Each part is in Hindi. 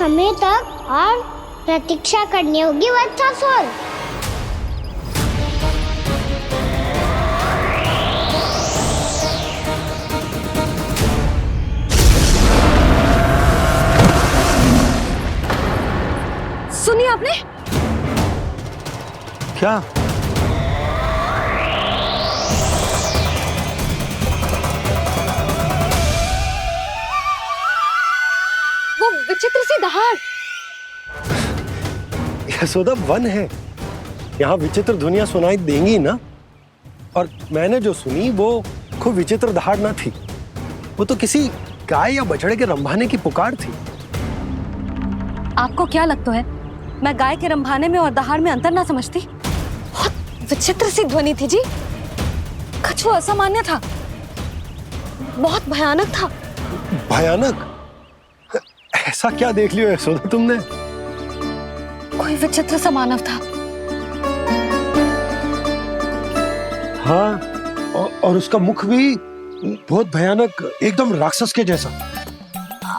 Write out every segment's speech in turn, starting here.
समय तक और प्रतीक्षा करनी होगी वत्सासुर। सुनिए आपने क्या? वो विचित्र सी दहाड़। यशोदा, वन है, यहाँ विचित्र ध्वनियां सुनाई देंगी ना। और मैंने जो सुनी वो खूब विचित्र दहाड़ ना थी, वो तो किसी गाय या बछड़े के रंभाने की पुकार थी। आपको क्या लगता है मैं गाय के रंभाने में और दहाड़ में अंतर ना समझती? बहुत विचित्र सी ध्वनि थी जी। कुछ वो असामान्य था, बहुत भयानक था। भयानक? ऐसा क्या देख लियो यशोदा तुमने? कोई विचित्र सा मानव था। हाँ, और उसका मुख भी बहुत भयानक, एकदम राक्षस के जैसा।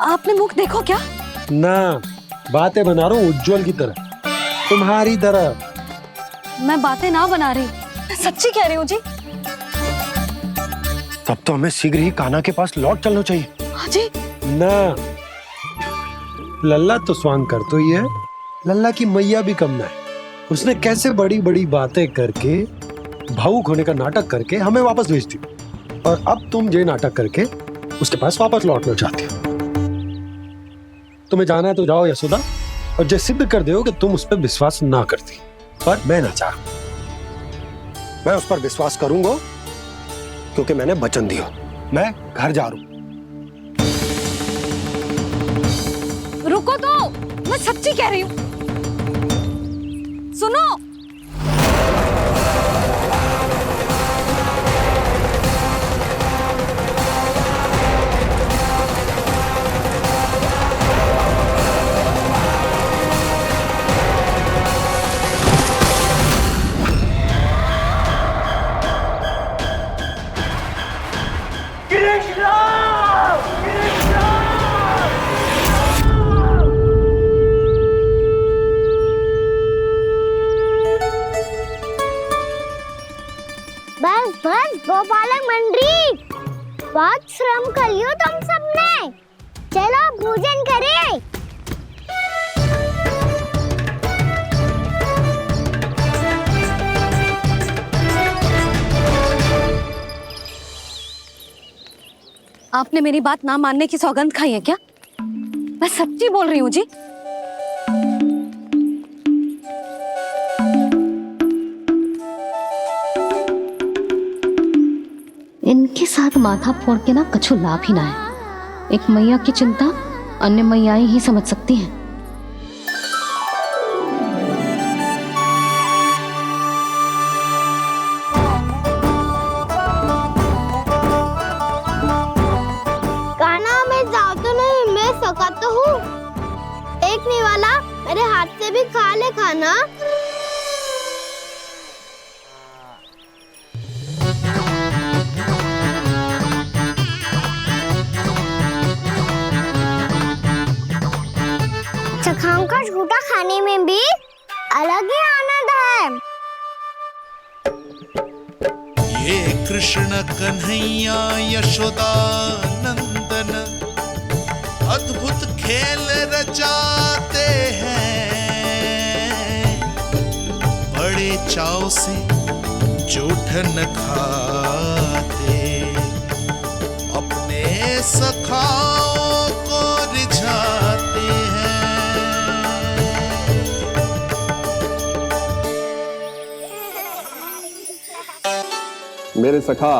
आपने मुख देखो क्या? ना, बातें बना रहा हूँ उज्जवल की तरह, तुम्हारी तरह। मैं बातें ना बना रही, मैं सच्ची कह रही हूँ जी। तब तो हमें शीघ्र ही कान्हा के पास लौट चलना चाहिए। हाँ जी। ना, लल्ला तो स्वांग कर तो ही है, लल्ला की मैया भी कम ना है। उसने कैसे बड़ी बड़ी बातें करके, भावुक होने का नाटक करके हमें वापस भेज दी, और अब तुम ये नाटक करके उसके पास वापस लौटना चाहती हो। तुम्हें जाना है तो जाओ यशोदा, और जो सिद्ध कर दो कि तुम उस पर विश्वास ना करती। पर मैं ना चाहूं, मैं उस पर विश्वास करूंगा क्योंकि मैंने वचन दिया। मैं घर जा रहा हूं। रुको तो, मैं सच्ची कह रही हूँ। सुनो। बस बस गोपालक मंडली, बहुत श्रम कर लियो तुम सबने। चलो भोजन करें। आपने मेरी बात ना मानने की सौगंध खाई है क्या? मैं सच्ची बोल रही हूँ जी। इनके साथ माथा फोड़ के ना कछु लाभ ही ना है। एक मैया की चिंता अन्य मैयाएं ही समझ सकती हैं। कान्हा, मैं जाऊँ तो नहीं, मैं सका तो हूँ। एक नहीं वाला मेरे हाथ से भी खा ले खाना। चखाओं का झूठा खाने में भी अलग ही आनंद है। ये कृष्ण कन्हैया यशोदा नंदन अद्भुत खेल रचाते हैं, बड़े चाव से जूठन खाते, अपने सखाओं को रिझाते हैं। मेरे सखा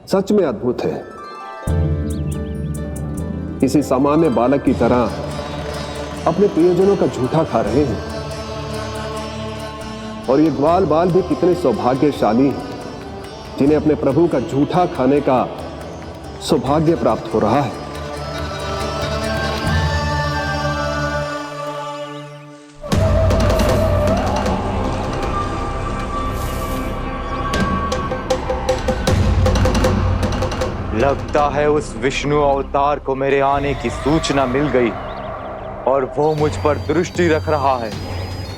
सच में अद्भुत है। किसी सामान्य बालक की तरह अपने प्रियजनों का झूठा खा रहे हैं, और ये ग्वाल बाल भी कितने सौभाग्यशाली हैं जिन्हें अपने प्रभु का झूठा खाने का सौभाग्य प्राप्त हो रहा है। लगता है उस विष्णु अवतार को मेरे आने की सूचना मिल गई। और वो मुझ पर दृष्टि रख रहा है,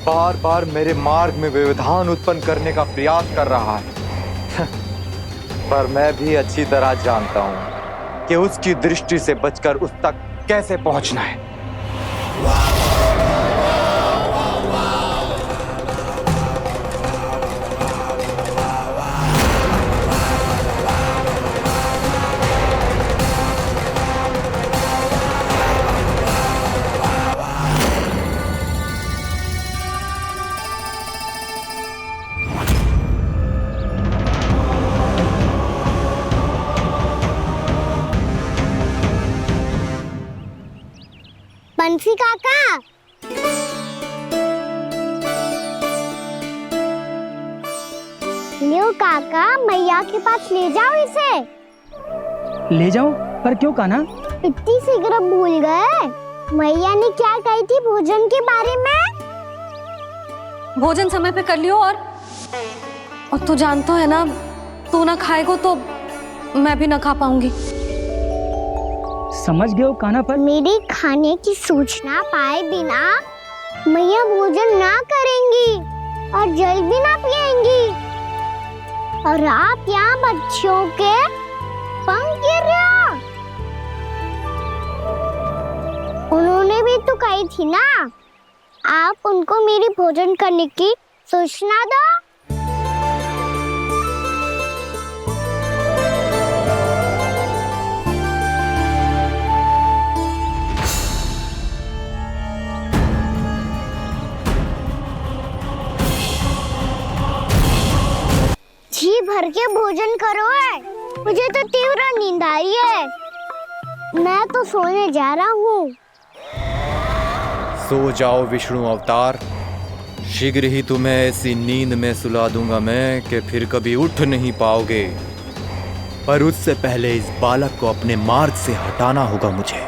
बार बार मेरे मार्ग में व्यवधान उत्पन्न करने का प्रयास कर रहा है। पर मैं भी अच्छी तरह जानता हूं कि उसकी दृष्टि से बचकर उस तक कैसे पहुंचना है। बंसी काका, लियो काका, मैया के पास ले जाओ इसे। ले जाओ? पर क्यों कान्हा? इतनी शीघ्र भूल गए? मैया ने क्या कही थी भोजन के बारे में? भोजन समय पे कर लियो। और तू जानता है ना, तू ना खाएगो तो मैं भी ना खा पाऊंगी। समझ गए हो कान्हा? पर मेरे खाने की सूचना पाए बिना मैया भोजन ना करेंगी और जल भी ना पिएंगी, और आप यहाँ बच्चों के पंख गिर रहे हो। उन्होंने भी तो कही थी ना, आप उनको मेरी भोजन करने की सूचना दो। जी भर के भोजन करो है, मुझे तो तीव्र नींद आ रही है। मैं तो सोने जा रहा हूँ। सो जाओ विष्णु अवतार, शीघ्र ही तुम्हें ऐसी नींद में सुला दूंगा मैं कि फिर कभी उठ नहीं पाओगे। पर उससे पहले इस बालक को अपने मार्ग से हटाना होगा मुझे।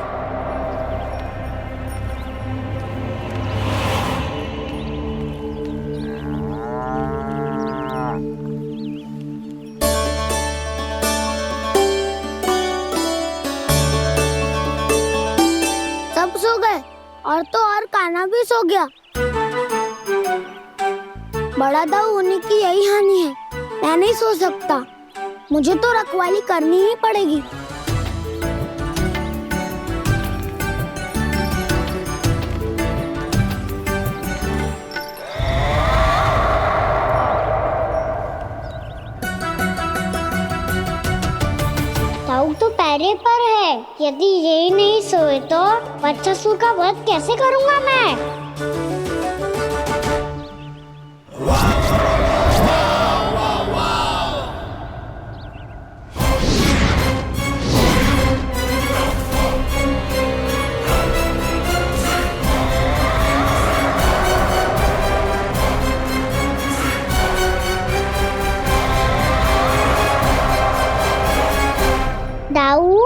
सब सो गए और तो और कान्हा भी सो गया। बड़ा दाऊ होने की यही हानि है, मैं नहीं सो सकता। मुझे तो रखवाली करनी ही पड़ेगी। दाऊ तो पैरे पर है, यदि यही नहीं सोए तो बच्चासुर का वध कैसे करूंगा मैं? दाऊ,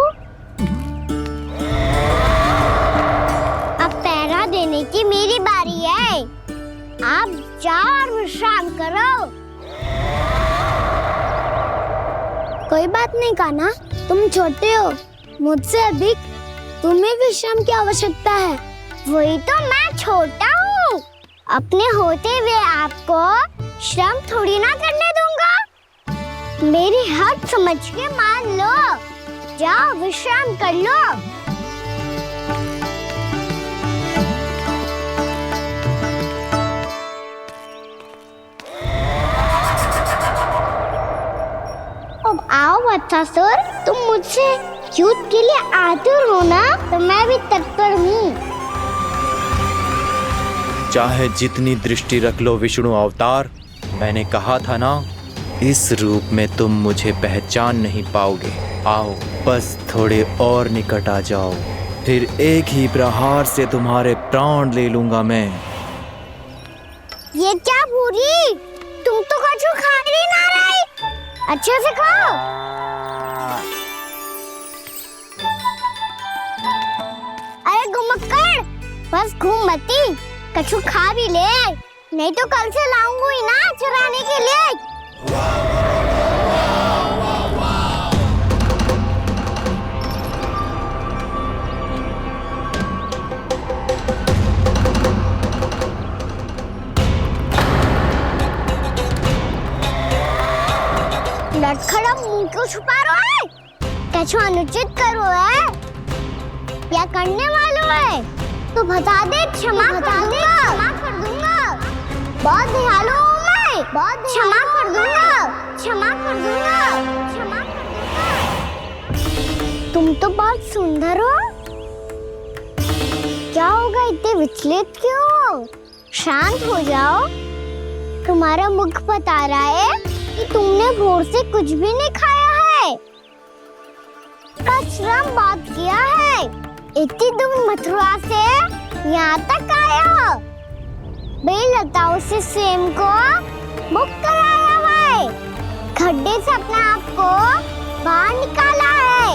अब पहरा देने की मेरी बारी है। आप जाओ और विश्राम करो। कोई बात नहीं कान्हा, तुम छोटे हो, मुझसे अधिक तुम्हें विश्राम की आवश्यकता है। वही तो, मैं छोटा हूँ, अपने होते हुए आपको श्रम थोड़ी ना करने दूंगा। मेरी हद समझ के मान लो, जाओ विश्राम कर लो। अब आओ बच्चासुर, तुम मुझसे युद्ध के लिए आतुर हो ना, तो मैं भी तत्पर हूँ। चाहे जितनी दृष्टि रख लो विष्णु अवतार, मैंने कहा था ना, इस रूप में तुम मुझे पहचान नहीं पाओगे। आओ, बस थोड़े और निकट आ जाओ, फिर एक ही प्रहार से तुम्हारे प्राण ले लूंगा मैं। ये क्या भूरी, तुम तो कछु खा ही ना रही, अच्छे से खाओ। अरे घुमक्कड़, बस घूम मती, कछु खा भी ले, नहीं तो कल से लाऊंगी ना चुराने के लिए। लटखड़ा मुंह क्यों छुपा रहा है? कैसे अनुचित कर रहा है? क्या करने वाला है? तो बता दे, क्षमा कर दूंगा। बहुत दयालु हूँ मैं, क्षमा कर दूंगा। तुम तो बहुत सुंदर हो। क्या होगा, इतने विचलित क्यों हो? शांत हो जाओ। तुम्हारा मुख बता रहा है कि तुमने भोर से कुछ भी नहीं खाया है। श्रम बात किया है। इतनी दूर मथुरा से यहाँ तक आए हो। बेलताओं से स्वयं को मुक्त कराया है। खड्डे से अपने आप को बाहर निकाला है।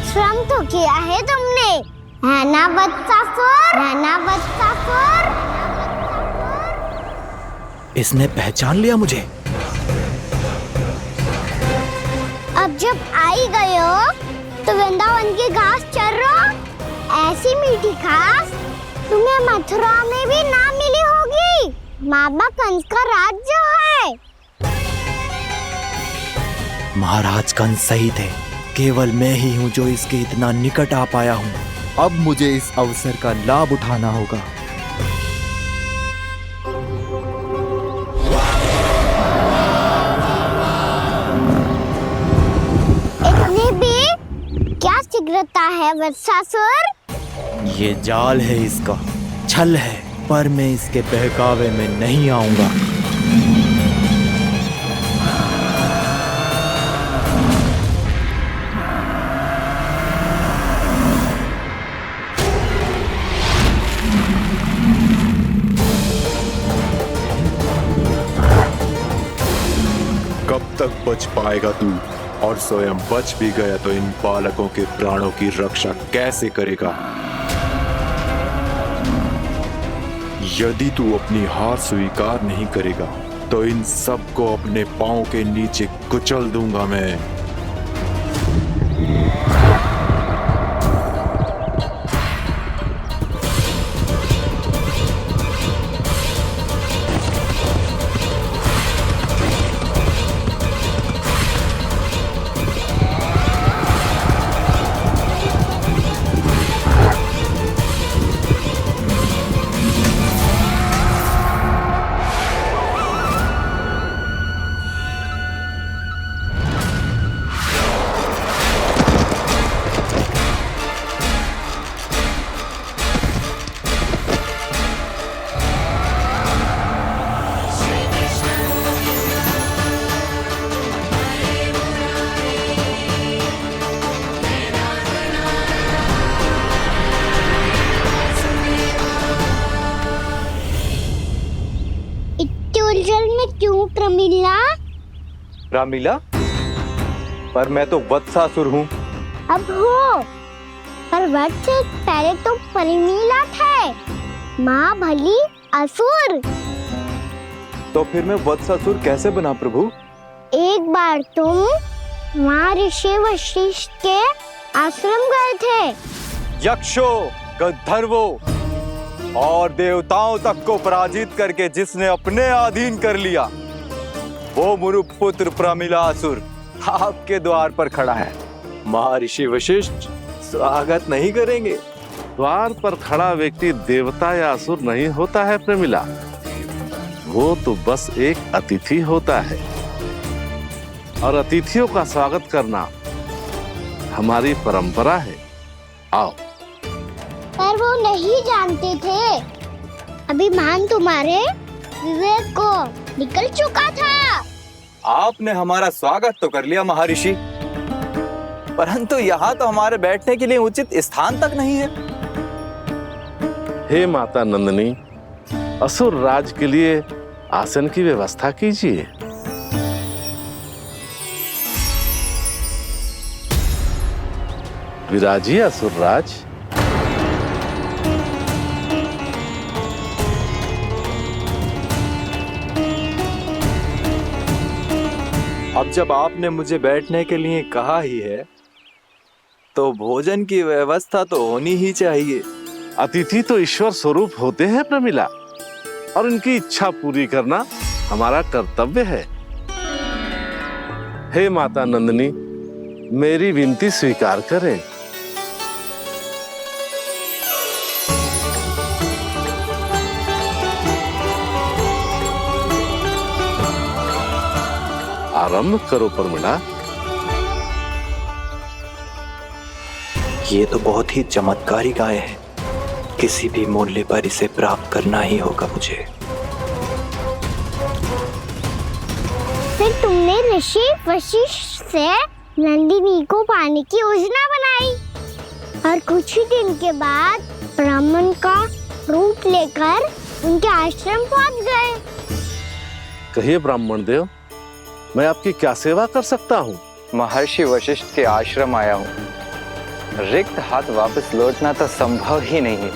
श्रम तो किया है तुमने, है ना वत्सासुर? इसने पहचान लिया मुझे। अब जब आई गए हो तो वृंदावन की घास चर रहो। ऐसी मीठी घास तुम्हें मथुरा में भी ना मिली होगी। मामा कंस का राज्य है। महाराज कंस सही थे। केवल मैं ही हूँ जो इसके इतना निकट आ पाया हूँ। अब मुझे इस अवसर का लाभ उठाना होगा। इतनी भी क्या शीघ्रता है वत्सासुर? ये जाल है इसका, छल है, पर मैं इसके बहकावे में नहीं आऊंगा। कब तक बच पाएगा तू? और स्वयं बच भी गया तो इन बालकों के प्राणों की रक्षा कैसे करेगा? यदि तू अपनी हार स्वीकार नहीं करेगा तो इन सबको अपने पांव के नीचे कुचल दूंगा मैं। उलझन में क्यों प्रमिला? रामीला, पर मैं तो वत्सासुर हूँ। अब हो, पर वक्त से पहले तो परिमीला थे, माँ भली असुर। तो फिर मैं वत्सासुर कैसे बना प्रभु? एक बार तुम वहाँ ऋषि वशिष्ठ के आश्रम गए थे। यक्षों, गंधर्वों और देवताओं तक को पराजित करके जिसने अपने अधीन कर लिया, वो मुरुपुत्र प्रमिलासुर आपके द्वार पर खड़ा है। महर्षि वशिष्ठ स्वागत नहीं करेंगे? द्वार पर खड़ा व्यक्ति देवता या असुर नहीं होता है प्रमिला, वो तो बस एक अतिथि होता है, और अतिथियों का स्वागत करना हमारी परंपरा है। आओ। पर वो नहीं जानते थे, अभिमान तुम्हारे विवेक को निकल चुका था। आपने हमारा स्वागत तो कर लिया महर्षि, परंतु यहाँ तो हमारे बैठने के लिए उचित स्थान तक नहीं है। हे माता नंदिनी, असुर राज के लिए आसन की व्यवस्था कीजिए। विराजिए असुर राज। अब जब आपने मुझे बैठने के लिए कहा ही है, तो भोजन की व्यवस्था तो होनी ही चाहिए। अतिथि तो ईश्वर स्वरूप होते हैं प्रमिला, और उनकी इच्छा पूरी करना हमारा कर्तव्य है। हे माता नंदिनी, मेरी विनती स्वीकार करें। आरंभ करो प्रमिला। ये तो बहुत ही चमत्कारी गाय है, किसी भी मूल्य पर इसे प्राप्त करना ही होगा मुझे। फिर तुमने ऋषि वशिष्ठ से नंदिनी को पाने की योजना बनाई और कुछ ही दिन के बाद ब्राह्मण का रूप लेकर उनके आश्रम पहुंच गए। कहिए ब्राह्मण देव, मैं आपकी क्या सेवा कर सकता हूँ? महर्षि वशिष्ठ के आश्रम आया हूँ। रिक्त हाथ वापस लौटना तो संभव ही नहीं है।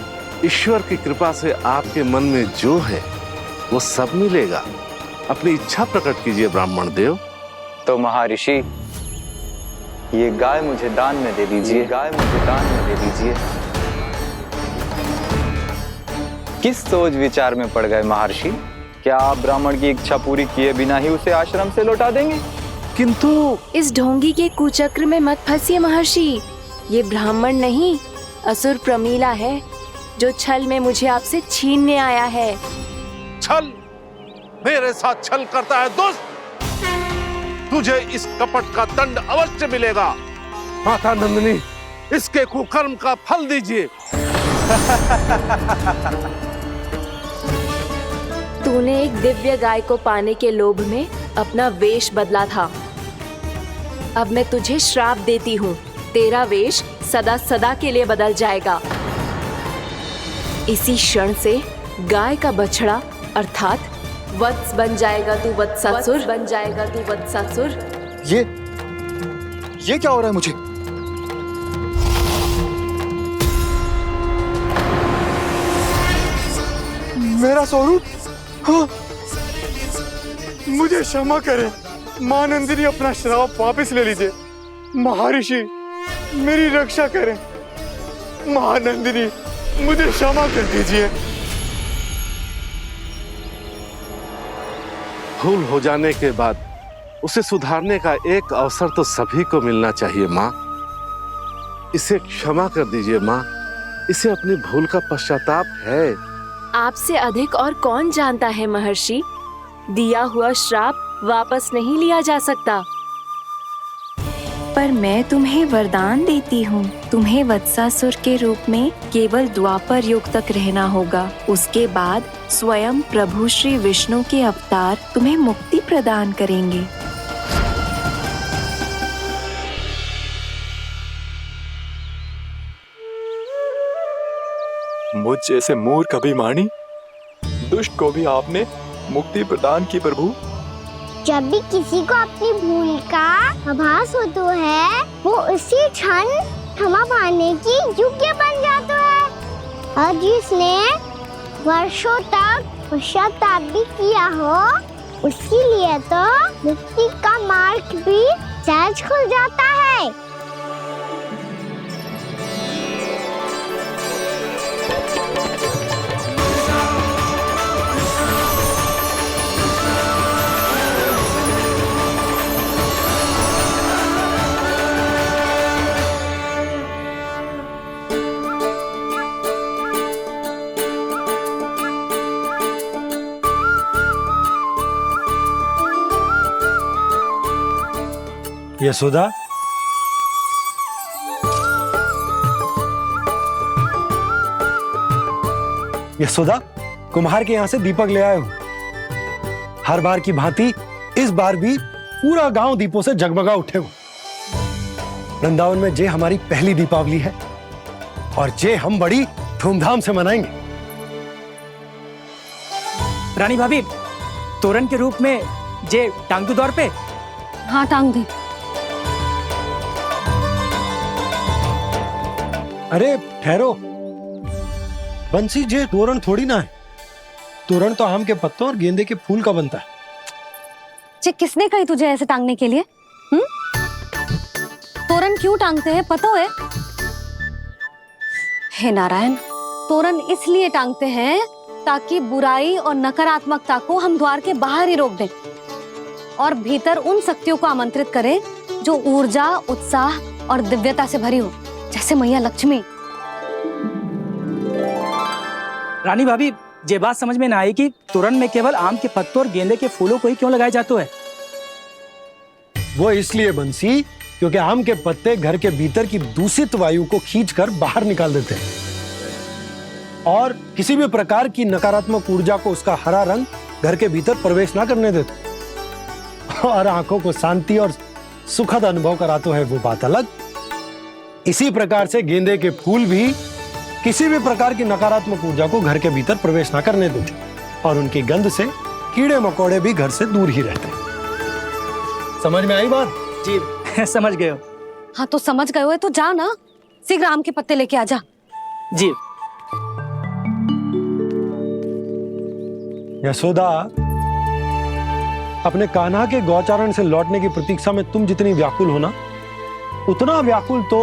ईश्वर की कृपा से आपके मन में जो है वो सब मिलेगा। अपनी इच्छा प्रकट कीजिए ब्राह्मण देव। तो महर्षि, ये गाय मुझे दान में दे दीजिए। गाय मुझे दान में दे दीजिए। किस सोच विचार में पड़ गए महर्षि? क्या आप ब्राह्मण की इच्छा पूरी किए बिना ही उसे आश्रम से लौटा देंगे? किंतु इस ढोंगी के कुचक्र में मत फंसिए महर्षि। ये ब्राह्मण नहीं, असुर प्रमीला है, जो छल में मुझे आपसे छीनने आया है। छल? मेरे साथ छल करता है दुष्ट? तुझे इस कपट का दंड अवश्य मिलेगा। माता नंदिनी, इसके कुकर्म का फल दीजिए। तूने एक दिव्य गाय को पाने के लोभ में अपना वेश बदला था। अब मैं तुझे श्राप देती हूँ, तेरा वेश सदा सदा के लिए बदल जाएगा। इसी क्षण से गाय का बछड़ा अर्थात वत्स बन जाएगा तू वत्सासुर। बन जाएगा तू वत्सासुर। ये क्या हो रहा है मुझे? मेरा स्वरूप? हाँ। मुझे क्षमा करें मां नंदिनी, अपना श्राप वापस ले लीजिए। महर्षि, मेरी रक्षा करें। मां नंदिनी, मुझे क्षमा कर दीजिए। भूल हो जाने के बाद उसे सुधारने का एक अवसर तो सभी को मिलना चाहिए माँ। इसे क्षमा कर दीजिए माँ। इसे अपनी भूल का पश्चाताप है। आपसे अधिक और कौन जानता है महर्षि? दिया हुआ श्राप वापस नहीं लिया जा सकता। पर मैं तुम्हें वरदान देती हूँ, तुम्हें वत्सासुर के रूप में केवल द्वापर युग तक रहना होगा। उसके बाद स्वयं प्रभु श्री विष्णु के अवतार तुम्हें मुक्ति प्रदान करेंगे। मुझ जैसे मूर्ख अभिमानी दुष्ट को भी आपने मुक्ति प्रदान की प्रभु। जब भी किसी को अपनी भूल का आभास होता है, वो उसी क्षण क्षमा पाने की योग्य बन जाता है। और जिसने वर्षों तक पश्चाताप भी किया हो, उसके लिए तो मुक्ति का मार्ग भी सहज खुल जाता है। यशोदा, यशोदा, कुम्हार के यहाँ से दीपक ले आए हूं। हर बार की भांति इस बार भी पूरा गांव दीपों से जगमगा उठे हो। वृंदावन में जे हमारी पहली दीपावली है और जे हम बड़ी धूमधाम से मनाएंगे। रानी भाभी, तोरण के रूप में जे टांग दो दौर पे। हाँ, टांग दे। अरे ठहरो बंसी, जे तोरण थोड़ी ना है। तोरण तो आम के पत्तों और गेंदे के फूल का बनता है। जे किसने कही तुझे ऐसे टांगने के लिए? तोरण क्यों टांगते हैं पता है? हे नारायण, तोरण इसलिए टांगते हैं ताकि बुराई और नकारात्मकता को हम द्वार के बाहर ही रोक दें और भीतर उन शक्तियों को आमंत्रित करें जो ऊर्जा, उत्साह और दिव्यता से भरी हो, जैसे मैया लक्ष्मी। रानी भाभी, ये बात समझ में ना आई कि तोरण में केवल आम के पत्तों और गेंदे के फूलों को ही क्यों लगाए जाते हैं? वो इसलिए बंसी, क्योंकि आम के पत्ते घर के भीतर की दूषित वायु को खींचकर बाहर निकाल देते हैं और किसी भी प्रकार की नकारात्मक ऊर्जा को उसका हरा रंग घर के भीतर प्रवेश ना करने देते और आंखों को शांति और सुखद अनुभव कराते है, वो बात अलग। इसी प्रकार से गेंदे के फूल भी किसी भी प्रकार की नकारात्मक ऊर्जा को घर के भीतर प्रवेश ना करने देते और उनकी गंध से कीड़े मकोड़े भी घर से दूर ही रहते हैं। समझ में आई बात? जी समझ गए हो। हाँ तो समझ गए हो तो जा ना, शीघ्र आम के पत्ते लेके आ जा। जी। यशोदा, अपने कान्हा के गौचारण से लौटने की प्रतीक्षा में तुम जितनी व्याकुल हो ना, उतना व्याकुल तो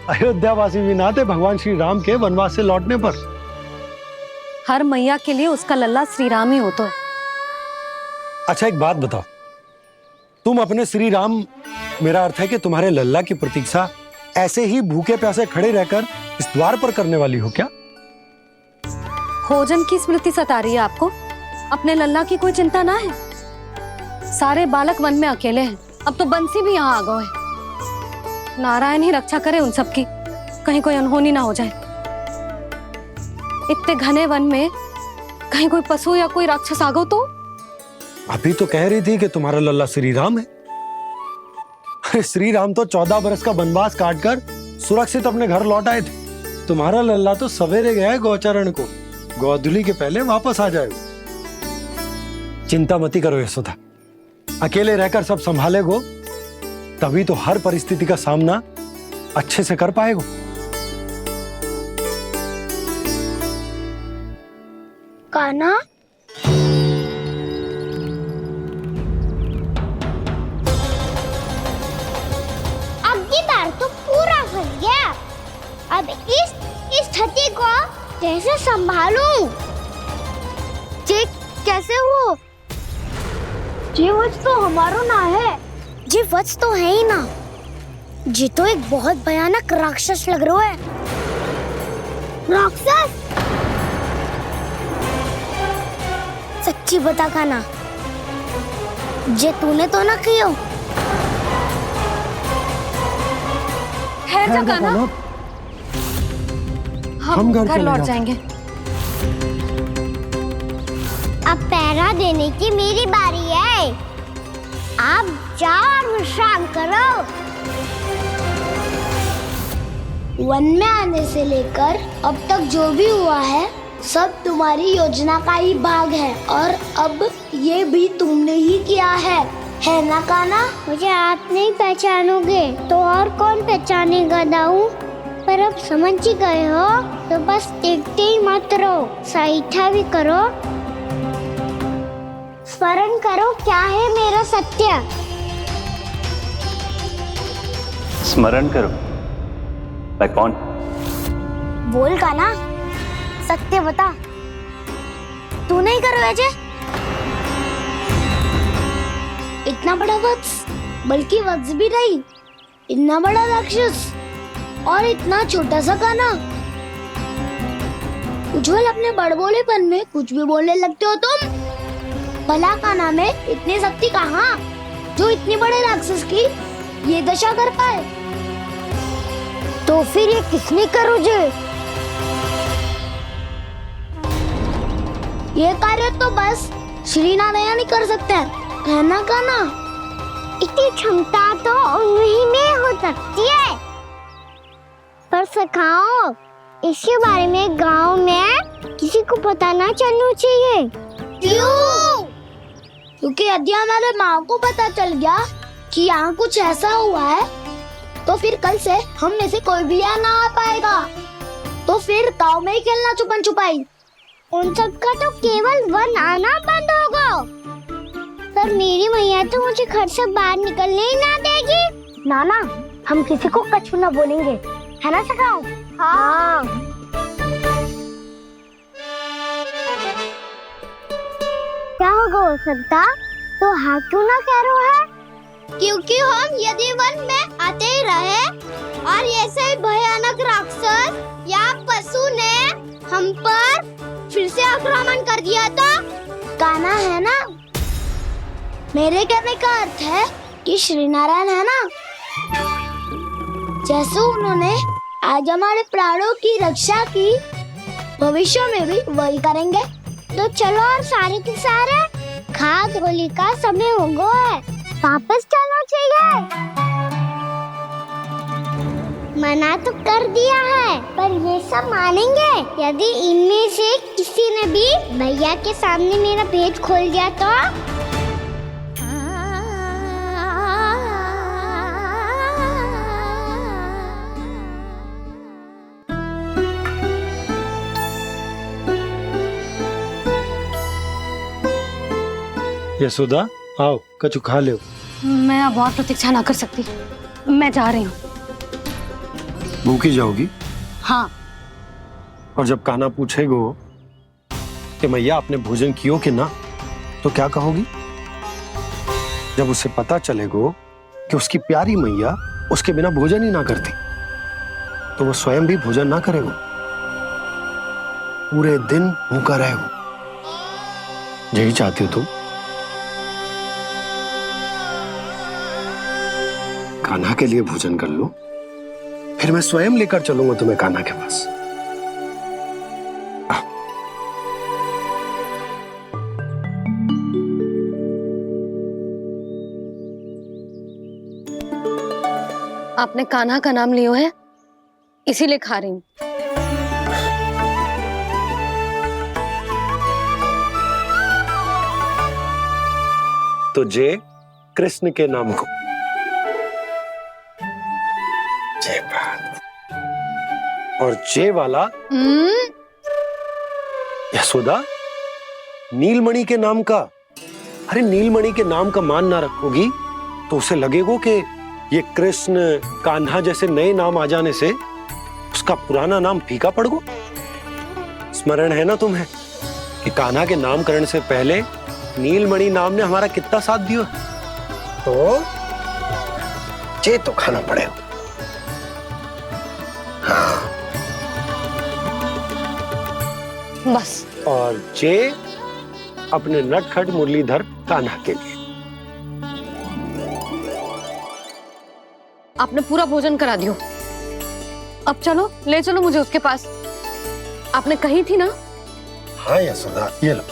अयोध्यावासी भी ना थे भगवान श्री राम के वनवास से लौटने पर। हर मैया के लिए उसका लल्ला श्री राम ही होता है। अच्छा एक बात बताओ, तुम अपने श्री राम, मेरा अर्थ है कि तुम्हारे लल्ला की प्रतीक्षा ऐसे ही भूखे प्यासे खड़े रहकर इस द्वार पर करने वाली हो क्या? भोजन की स्मृति सता रही है आपको? अपने लल्ला की कोई चिंता ना है। सारे बालक वन में अकेले हैं, अब तो बंसी भी यहाँ आ गए हैं। नारायण ही रक्षा करे उन सबकी, कहीं कोई अनहोनी ना हो जाए। इतने घने वन में कहीं कोई पशु या कोई राक्षस आ गो तो? अभी तो कह रही थी कि तुम्हारा लल्ला श्री राम है। अरे श्री राम तो 14 बरस का वनवास काटकर सुरक्षित अपने घर लौट आए थे। तुम्हारा लल्ला तो सवेरे गया है गौचरण को, गोधूली के पहले वापस आ जाएगा। चिंता मती करो यशोदा, अकेले रहकर सब संभालेगो तभी तो हर परिस्थिति का सामना अच्छे से कर पाएगो। कान्हा, अब की बार तो पूरा फंस गया। अब इस स्थिति को कैसे संभालूं? जी कैसे हो? जी वच तो हमारो ना है। जी वच तो है ही ना। जी तो एक बहुत भयानक राक्षस लग रहा है। राक्षस? सच्ची बता कान्हा, जे तूने तो ना कियो? है जा कान्हा, हम घर लौट जाएंगे। अब पहरा देने की मेरी बारी है। आप जाओ और विश्राम करो। वन में आने से लेकर अब तक जो भी हुआ है सब तुम्हारी योजना का ही भाग है और अब ये भी तुमने ही किया है ना कान्हा? मुझे आप नहीं पहचानोगे तो और कौन पहचानेगा दाऊ? पर अब समझ ही गए हो तो बस देखते ही मत रहो, सईठा भी करो। स्मरण करो क्या है मेरा सत्य। स्मरण करो? मैं कौन? बोल कान्हा, सत्य बता। तू नहीं करो अजय? इतना बड़ा वत्स, बल्कि वत्स भी नहीं, इतना बड़ा राक्षस और इतना छोटा सा कान्हा। उज्जवल अपने बड़बोलेपन में कुछ भी बोलने लगते हो तुम। भला कान्हा में इतनी शक्ति कहाँ जो इतने बड़े राक्षस की ये दशा कर पाए? तो फिर ये किसने करो जे? ये कार्य तो बस श्री नारायण ही कर सकते हैं, है ना कान्हा? इतनी क्षमता तो उन्हीं में हो सकती है, पर सखाओ इसके बारे में गांव में किसी को पता ना चलना चाहिए। क्यों? क्योंकि यदि हमारे माँ को पता चल गया कि यहाँ कुछ ऐसा हुआ है तो फिर कल से हम में से कोई भी यहाँ ना आ पाएगा। तो फिर गाँव में ही खेलना छुपन छुपाई। उन सब का तो केवल वन आना बंद होगा। पर मेरी मैया तो मुझे घर से बाहर निकलने ही ना देगी। नाना, हम किसी को कछु ना बोलेंगे, है ना सखाओ? हाँ। क्या होगा हो सकता? तो हाँ क्यों ना कह रहे है? क्योंकि हम यदि वन में आते ही रहे और ऐसे भयानक राक्षस या पशु ने हम पर फिर से आक्रमण कर दिया तो कान्हा है ना, मेरे कहने का अर्थ है कि श्री नारायण है ना, जैसे उन्होंने आज हमारे प्राणों की रक्षा की, भविष्य में भी वही करेंगे। तो चलो और सारे के सारे खाद होली का समय हो गया है, वापस चलना चाहिए। मना तो कर दिया है, पर ये सब मानेंगे यदि इनमें से किसी ने भी भैया के सामने मेरा पेट खोल दिया तो? यशोदा आओ, कछु खा लो। मैं अब और प्रतीक्षा ना कर सकती, मैं जा रही हूँ। भूखी जाओगी? हाँ। और जब कान्हा पूछेगो कि मैया आपने भोजन कियो कि ना, तो क्या कहोगी? जब उसे पता चलेगो कि उसकी प्यारी मैया उसके बिना भोजन ही ना करती, तो वो स्वयं भी भोजन ना करेगो, पूरे दिन भूखा रहेगो। यही चाहती हो तुम? कान्हा के लिए भोजन कर लो, फिर मैं स्वयं लेकर चलूंगा तुम्हें कान्हा के पास। आपने कान्हा का नाम लियो है, इसीलिए खा रही हूँ। तो जय कृष्ण के नाम को। जय बात। और जय वाला यशोदा नीलमणि के नाम का। अरे नीलमणि के नाम का मान ना रखोगी तो उसे लगेगा कि ये कृष्ण कान्हा जैसे नए नाम आ जाने से उसका पुराना नाम फीका पड़ गो। स्मरण है ना तुम्हें कि कान्हा के नामकरण से पहले नीलमणि नाम ने हमारा कितना साथ दिया? तो जे तो खाना पड़ेगा। हाँ। बस। और जे अपने नटखट मुरलीधर कान्हा के लिए। आपने पूरा भोजन करा दियो, अब चलो, ले चलो मुझे उसके पास। आपने कही थी ना? हाँ यशोदा, ये लो।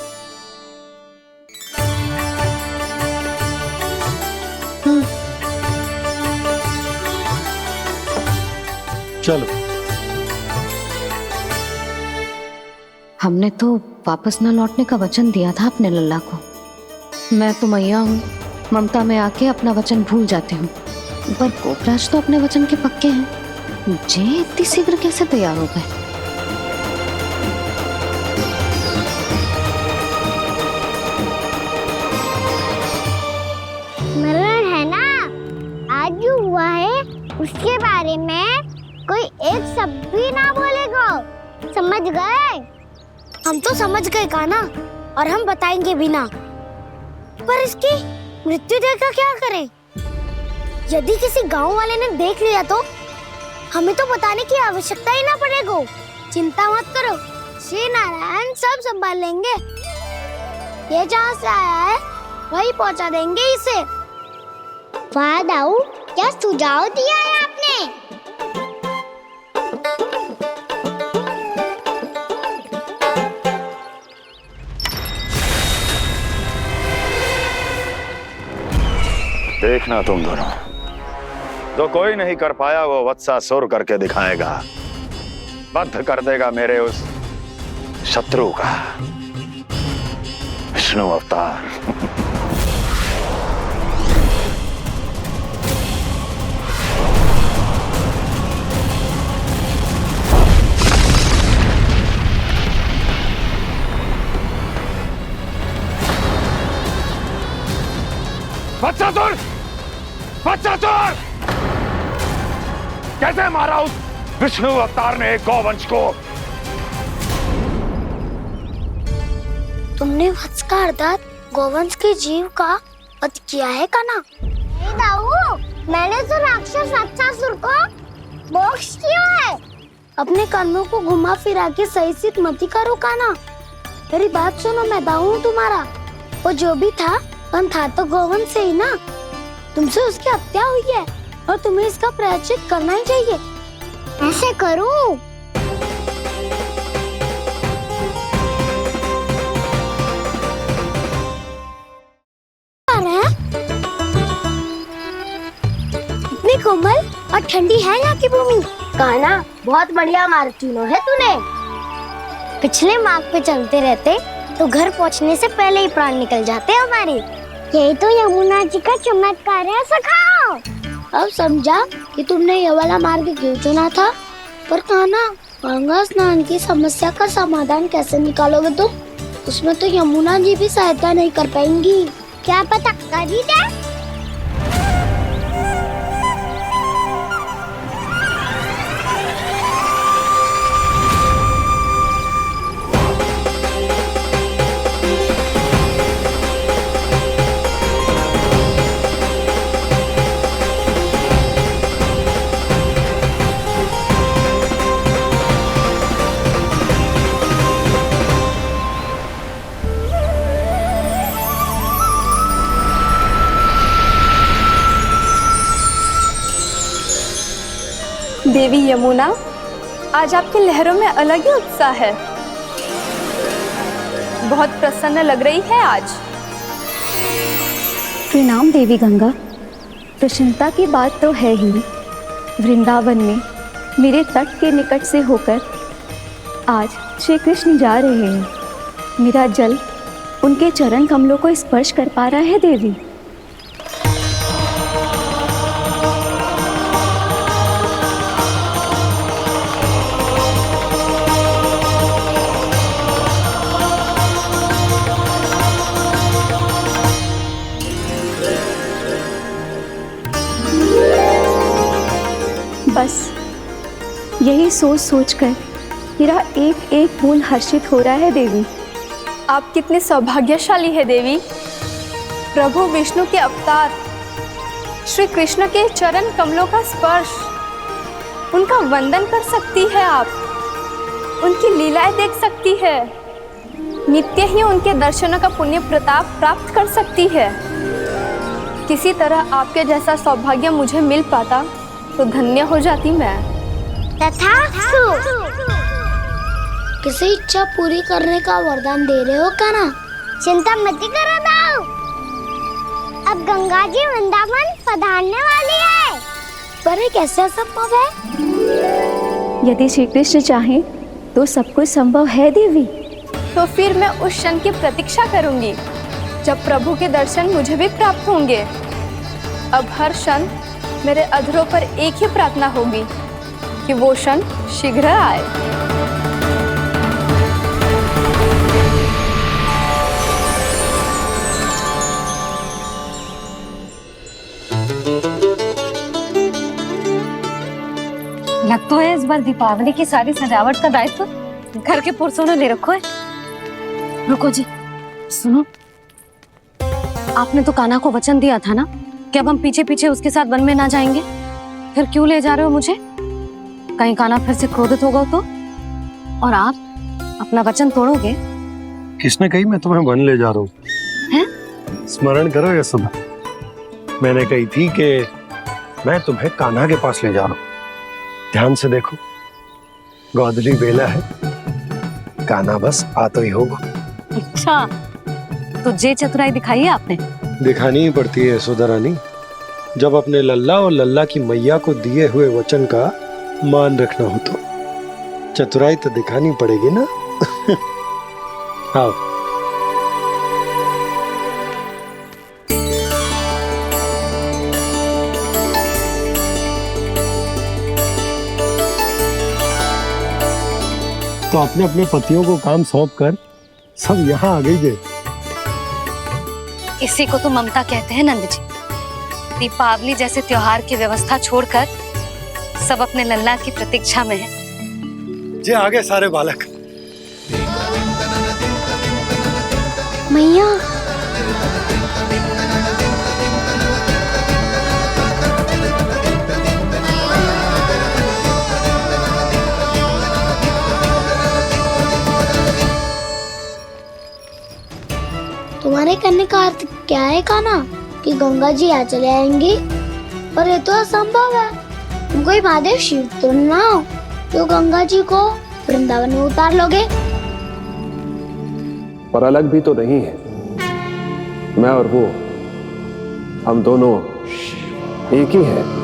चलो। हमने तो वापस न लौटने का वचन दिया था अपने लल्ला को। मैं तो मैया हूँ, ममता में आके अपना वचन भूल जाती हूँ, पर गोपराज तो अपने वचन के पक्के हैं। जे इतनी शीघ्र कैसे तैयार हो गए? मरण है ना, आज जो हुआ है उसके बारे में कोई एक शब्द भी ना बोलेगा, समझ गए? हम तो समझ गए कान्हा, और हम बताएंगे भी ना। पर इसकी मृत्यु देखकर क्या करें? यदि किसी गांव वाले ने देख लिया तो हमें तो बताने की आवश्यकता ही ना पड़ेगा। चिंता मत करो, श्री नारायण सब संभाल लेंगे। ये जहाँ से आया है वही पहुँचा देंगे इसे। वाह दाऊ, क्या सुझाव दिया है आपने? देखना तुम दोनों, जो कोई नहीं कर पाया वो वत्सासुर करके दिखाएगा, बद्ध कर देगा मेरे उस शत्रु का विष्णु अवतार। वत्सासुर! वत्सासुर! कैसे मारा उस विष्णु अवतार ने गौवंश को? तुमने वत्स का अर्थात गोवंश के जीव का वध किया है कान्हा? नहीं दाऊ, मैंने तो राक्षस वत्सासुर को मोक्ष किया है। अपने कर्मों को घुमा फिरा के सही सिद्ध मत करो कान्हा। मेरी बात सुनो, मैं दाऊ हूँ तुम्हारा। वो जो भी था था तो गोवंश से ही ना। तुमसे उसकी हत्या हुई है और तुम्हें इसका प्रायश्चित करना ही चाहिए। ऐसे करूं? इतनी कोमल और ठंडी है यहाँ की भूमि। कान्हा, बहुत बढ़िया मार्ग चुना है तूने। पिछले मार्ग पे चलते रहते तो घर पहुँचने से पहले ही प्राण निकल जाते हमारे। यही तो यमुना जी का चमत्कार है सखा। अब समझा कि तुमने ये वाला मार्ग क्यों चुना था। पर कान्हा, गंगा स्नान की समस्या का समाधान कैसे निकालोगे तुम? उसमें तो यमुना जी भी सहायता नहीं कर पाएंगी। क्या पता कर ही दे। देवी यमुना, आज आपकी लहरों में अलग ही उत्साह है। बहुत प्रसन्न लग रही है आज। प्रणाम देवी गंगा। प्रसन्नता की बात तो है ही। वृंदावन में मेरे तट के निकट से होकर आज श्री कृष्ण जा रहे हैं। मेरा जल उनके चरण कमलों को स्पर्श कर पा रहा है देवी। बस यही सोच सोचकर मेरा एक एक फूल हर्षित हो रहा है देवी। आप कितने सौभाग्यशाली है देवी। प्रभु विष्णु के अवतार श्री कृष्ण के चरण कमलों का स्पर्श, उनका वंदन कर सकती है आप, उनकी लीलाएं देख सकती है, नित्य ही उनके दर्शनों का पुण्य प्रताप प्राप्त कर सकती है। किसी तरह आपके जैसा सौभाग्य मुझे मिल पाता तो धन्य हो जाती मैं। तथास्तु। किसी इच्छा पूरी करने का वरदान दे रहे हो कान्हा? चिंता मत करो दाऊ। अब गंगा जी वृंदावन पधारने वाली है। पर ये कैसे संभव है? यदि श्री कृष्ण चाहे तो सब कुछ संभव है देवी। तो फिर मैं उस क्षण की प्रतीक्षा करूंगी जब प्रभु के दर्शन मुझे भी प्राप्त होंगे। अब हर क्षण मेरे अधरों पर एक ही प्रार्थना होगी कि वो क्षण शीघ्र आए। लग तो है इस बार दीपावली की सारी सजावट का दायित्व घर के पुरुषों ने ले रखो है। रुको जी, सुनो, आपने तो कान्हा को वचन दिया था ना कि अब हम पीछे पीछे उसके साथ वन में ना जाएंगे। फिर क्यों ले जा रहे हो मुझे? कहीं कान्हा फिर से क्रोधित होगा तो? और आप अपना वचन तोड़ोगे? किसने कही मैं तुम्हें वन ले जा रहा हूँ? स्मरण करो यशोदा, मैंने कही थी कि मैं तुम्हें कान्हा के पास ले जा रहा हूँ। ध्यान से देखो, गोधली बेला है, कान्हा बस आ तो ही होगा। अच्छा, तो जे चतुराई दिखाई है आपने? दिखानी ही पड़ती है यशोदा रानी, जब अपने लल्ला और लल्ला की मैया को दिए हुए वचन का मान रखना हो तो चतुराई तो दिखानी पड़ेगी ना। हाँ, तो अपने अपने पतियों को काम सौंप कर सब यहाँ आ गई है। इसी को तो ममता कहते हैं नंद जी। दीपावली जैसे त्योहार की व्यवस्था छोड़कर सब अपने लल्ला की प्रतीक्षा में हैं। जे आगे सारे बालक। मैया, तुम्हारे कहने का अर्थ क्या है कान्हा? कि गंगा जी यहाँ चले आएंगे? पर ये तो असंभव है। तुम कोई महादेव शिव तो ना हो जो गंगा जी को वृंदावन में उतार लोगे। पर अलग भी तो नहीं है। मैं और वो, हम दोनों एक ही हैं।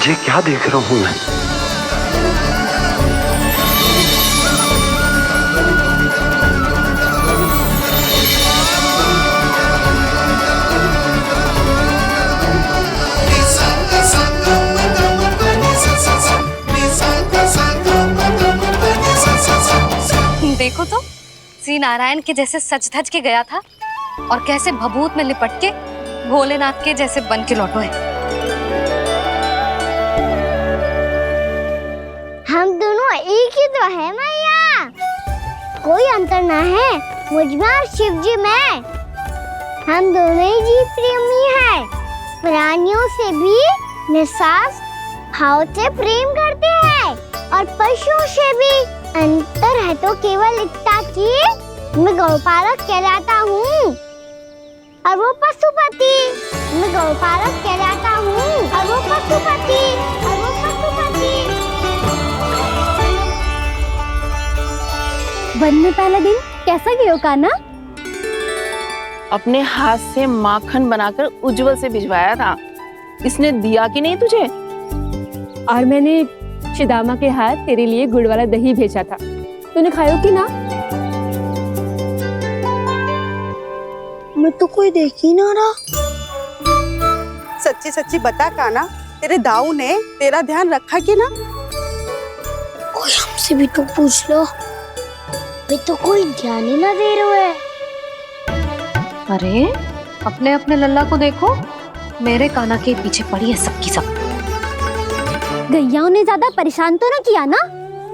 ये क्या देख रहा हूं मैं? देखो तो श्री नारायण के जैसे सच धज के गया था और कैसे भभूत में लिपट के भोलेनाथ के जैसे बन के लौटो है। हम दोनों एक ही तो है मैया, कोई अंतर ना है मुझ में और शिव जी में। हम दोनों ही जीव प्रेमी हैं, प्राणियों से भी निस्वार्थ भाव से प्रेम करते हैं और पशुओं से भी। अंतर है तो केवल इतना कि मैं गौपालक कहलाता हूँ और वो पशुपति। मैं गौपालक कहलाता हूँ और वो पशुपति। वन में पहला दिन कैसा गया कान्हा? अपने हाथ से माखन बनाकर उज्जवल से भिजवाया था। इसने दिया कि नहीं तुझे? और मैंने शिदामा के हाथ तेरे लिए गुड़ वाला दही भेजा था, तूने खायो कि ना? मैं तो कोई देख ही ना रहा। सच्ची सच्ची बता कान्हा, तेरे दाऊ ने तेरा ध्यान रखा कि ना? कोई हमसे भी तो पूछ लो, वे तो कोई ध्यान ही ना दे रहे हैं। अरे अपने अपने लल्ला को देखो, मेरे कान्हा के पीछे पड़ी है सबकी सब। गैयाओं ने ज्यादा परेशान तो ना किया ना?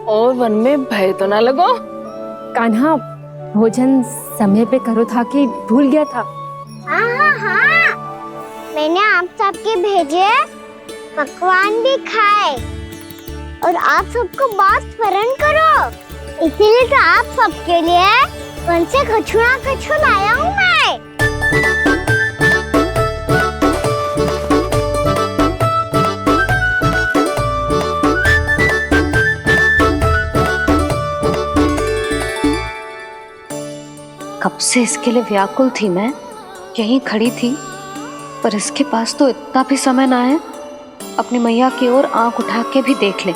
और वन में भय तो ना लगो? कान्हा भोजन समय पे करो था कि भूल गया था? हाँ, मैंने आप सबके भेजे पकवान भी खाए और आप सबको बात स्मरण करो, इसीलिए तो आप सबके लिए वन से कछुआ लाया हूँ मैं। कब से इसके लिए व्याकुल थी मैं, यहीं खड़ी थी, पर इसके पास तो इतना भी समय ना है अपनी मैया की ओर आंख उठा के भी देख ले।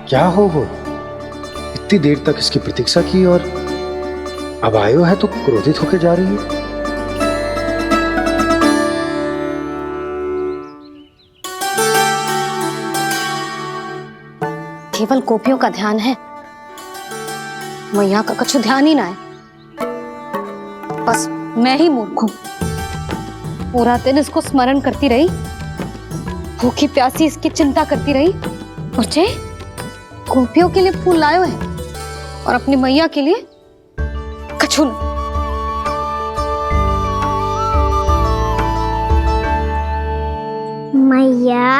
क्या हो वो? इतनी देर तक इसकी प्रतीक्षा की और अब आयो है तो क्रोधित होकर जा रही है। केवल गोपियों का ध्यान है, मैया का कुछ ध्यान ही ना है। बस मैं ही मूर्ख हूं, पूरा दिन इसको स्मरण करती रही, भूखी प्यासी इसकी चिंता करती रही, और जे गोपियों के लिए फूल लायो है और अपनी मैया के लिए कछु न। मैया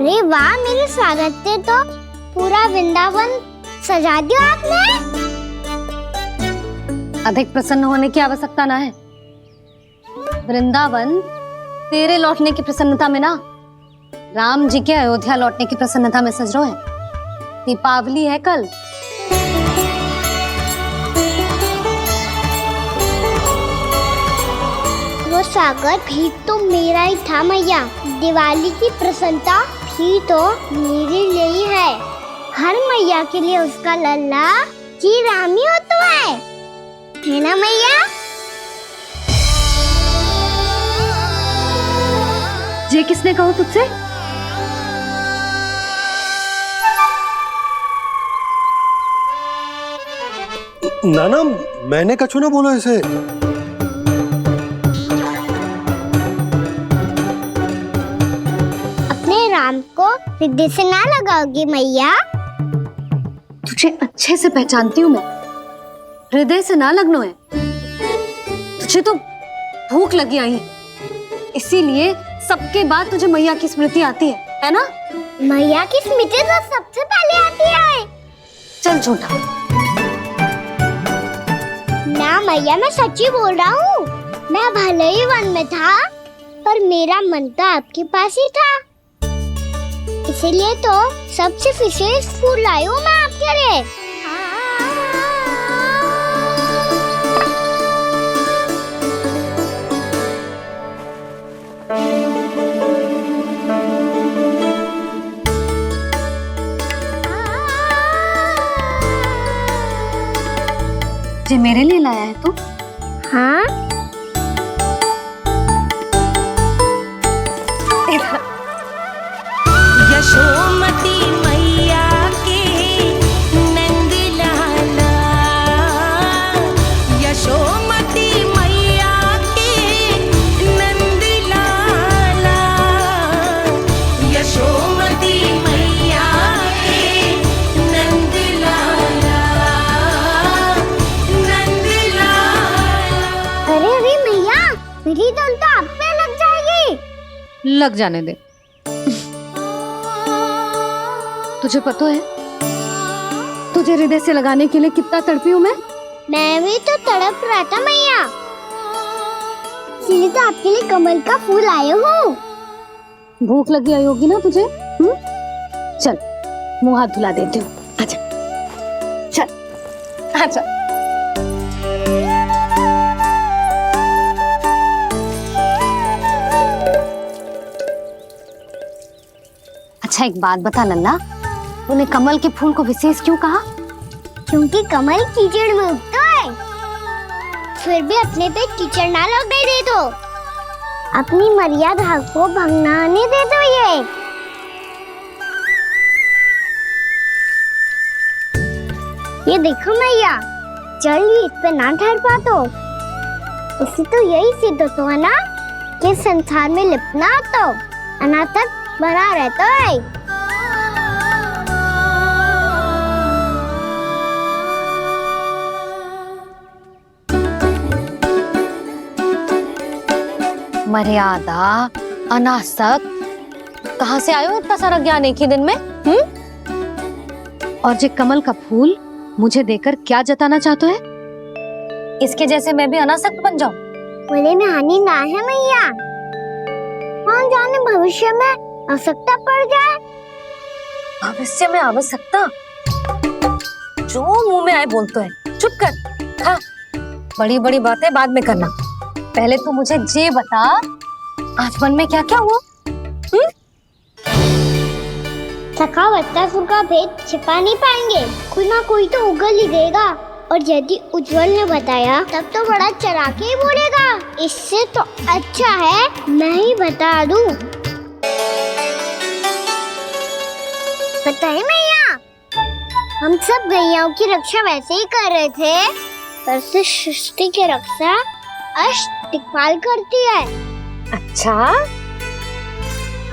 अरे वाह, मेरे स्वागत से तो पूरा वृंदावन सजा दिया आपने। अधिक प्रसन्न होने की आवश्यकता ना है। वृंदावन तेरे लौटने की प्रसन्नता में ना, राम जी के अयोध्या लौटने की प्रसन्नता में सज रहे हैं। दीपावली है कल। वो स्वागत भी तो मेरा ही था मैया। दिवाली की प्रसन्नता भी तो मेरे लिए ही है। हर मैया के लिए उसका लल्ला जी राम ही होता है ना मैया? ये किसने कहा तुझसे? नाना, मैंने कछु ना बोला इसे। अपने राम को हृदय से ना लगाओगी मैया? तुझे अच्छे से पहचानती हूँ मैं, हृदय से ना लगनो है। तुझे तो भूख लगी आई है, इसीलिए सबके बाद तुझे मैया की स्मृति आती है ना? मैया की स्मृति तो सबसे पहले आती है। चल झूठा। ना मैया, मैं सच्ची बोल रहा हूँ। मैं भले ही वन में था, पर मेरा मन तो आपके पास ही था। इसीलिए तो सबसे विशेष फूल लाई हूँ मैं आपके लिए। ये मेरे लिए लाया है तू? हाँ। यशोमती मैया के नंद लाला, यशोमती मैया के नंद लाला, यशोमती मैया के नंद लाला, नंद लाला। अरे अरे मैया, मेरी धुन तो आप पे लग जाएगी। लग जाने दे। तुझे पता है तुझे हृदय से लगाने के लिए कितना तड़पी हूँ मैं भी तो तड़प रहा था मैया, इसलिए तो आपके लिए कमल का फूल आया हूँ। भूख लगी आई होगी ना तुझे? चल मुंह हाथ धुला देती हूँ। आजा चल आजा। अच्छा एक बात बता लल्ला, तूने कमल के फूल को विशेष क्यों कहा? क्योंकि कमल कीचड़ में उगता है, फिर भी अपने पे कीचड़ ना लगने दे दो। अपनी मर्यादा को भंगना नहीं दे दो। ये देखो मैया, जल ही इस पे ना ठहर पा तो उसे तो यही सिद्ध होता है ना कि संसार में लिपना तो अनाथक बना रहता है। मर्यादा, अनासक, कहाँ से आयो इतना सारा ज्ञान एक ही दिन में? और ये कमल का फूल मुझे देकर क्या जताना चाहते है? इसके जैसे मैं भी अनासक्त बन जाऊं? बोले में हानि ना है मैया, कौन जाने भविष्य में आवश्यकता पड़ जाए। भविष्य में आवश्यकता? जो मुंह में आए बोलते हैं, चुप कर। हाँ, बड़ी बड़ी बातें बाद में करना, पहले तू मुझे ये बता आज मन में क्या क्या हुआ? सखा बत्तासुर का भेद छिपा नहीं पाएंगे, कोई ना कोई तो उगल ही देगा। और यदि उज्जवल ने बताया तब तो बड़ा चढ़ा के ही बोलेगा। इससे तो अच्छा है मैं ही बता दूं। पता है मैया, हम सब गैयाओं की रक्षा वैसे ही कर रहे थे, पर से सृष्टि की रक्षा अष्ट दिक्पाल करती है। अच्छा?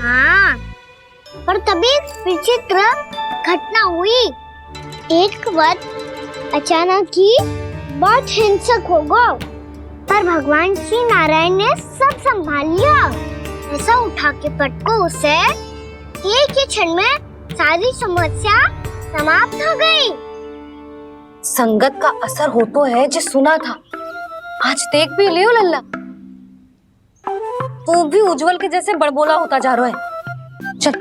हाँ, पर तभी विचित्र घटना हुई। एक वक्त अचानक ही बहुत हिंसक हो गया, पर भगवान श्री नारायण ने सब संभाल लिया। ऐसा उठा के पटको उसे एक ही क्षण में सारी समस्या समाप्त हो गई। संगत का असर हो तो है जो सुना था। आज देख भी लियो लल्ला, तू भी उज्जवल के जैसे बड़बोला होता जा रहा है। चल।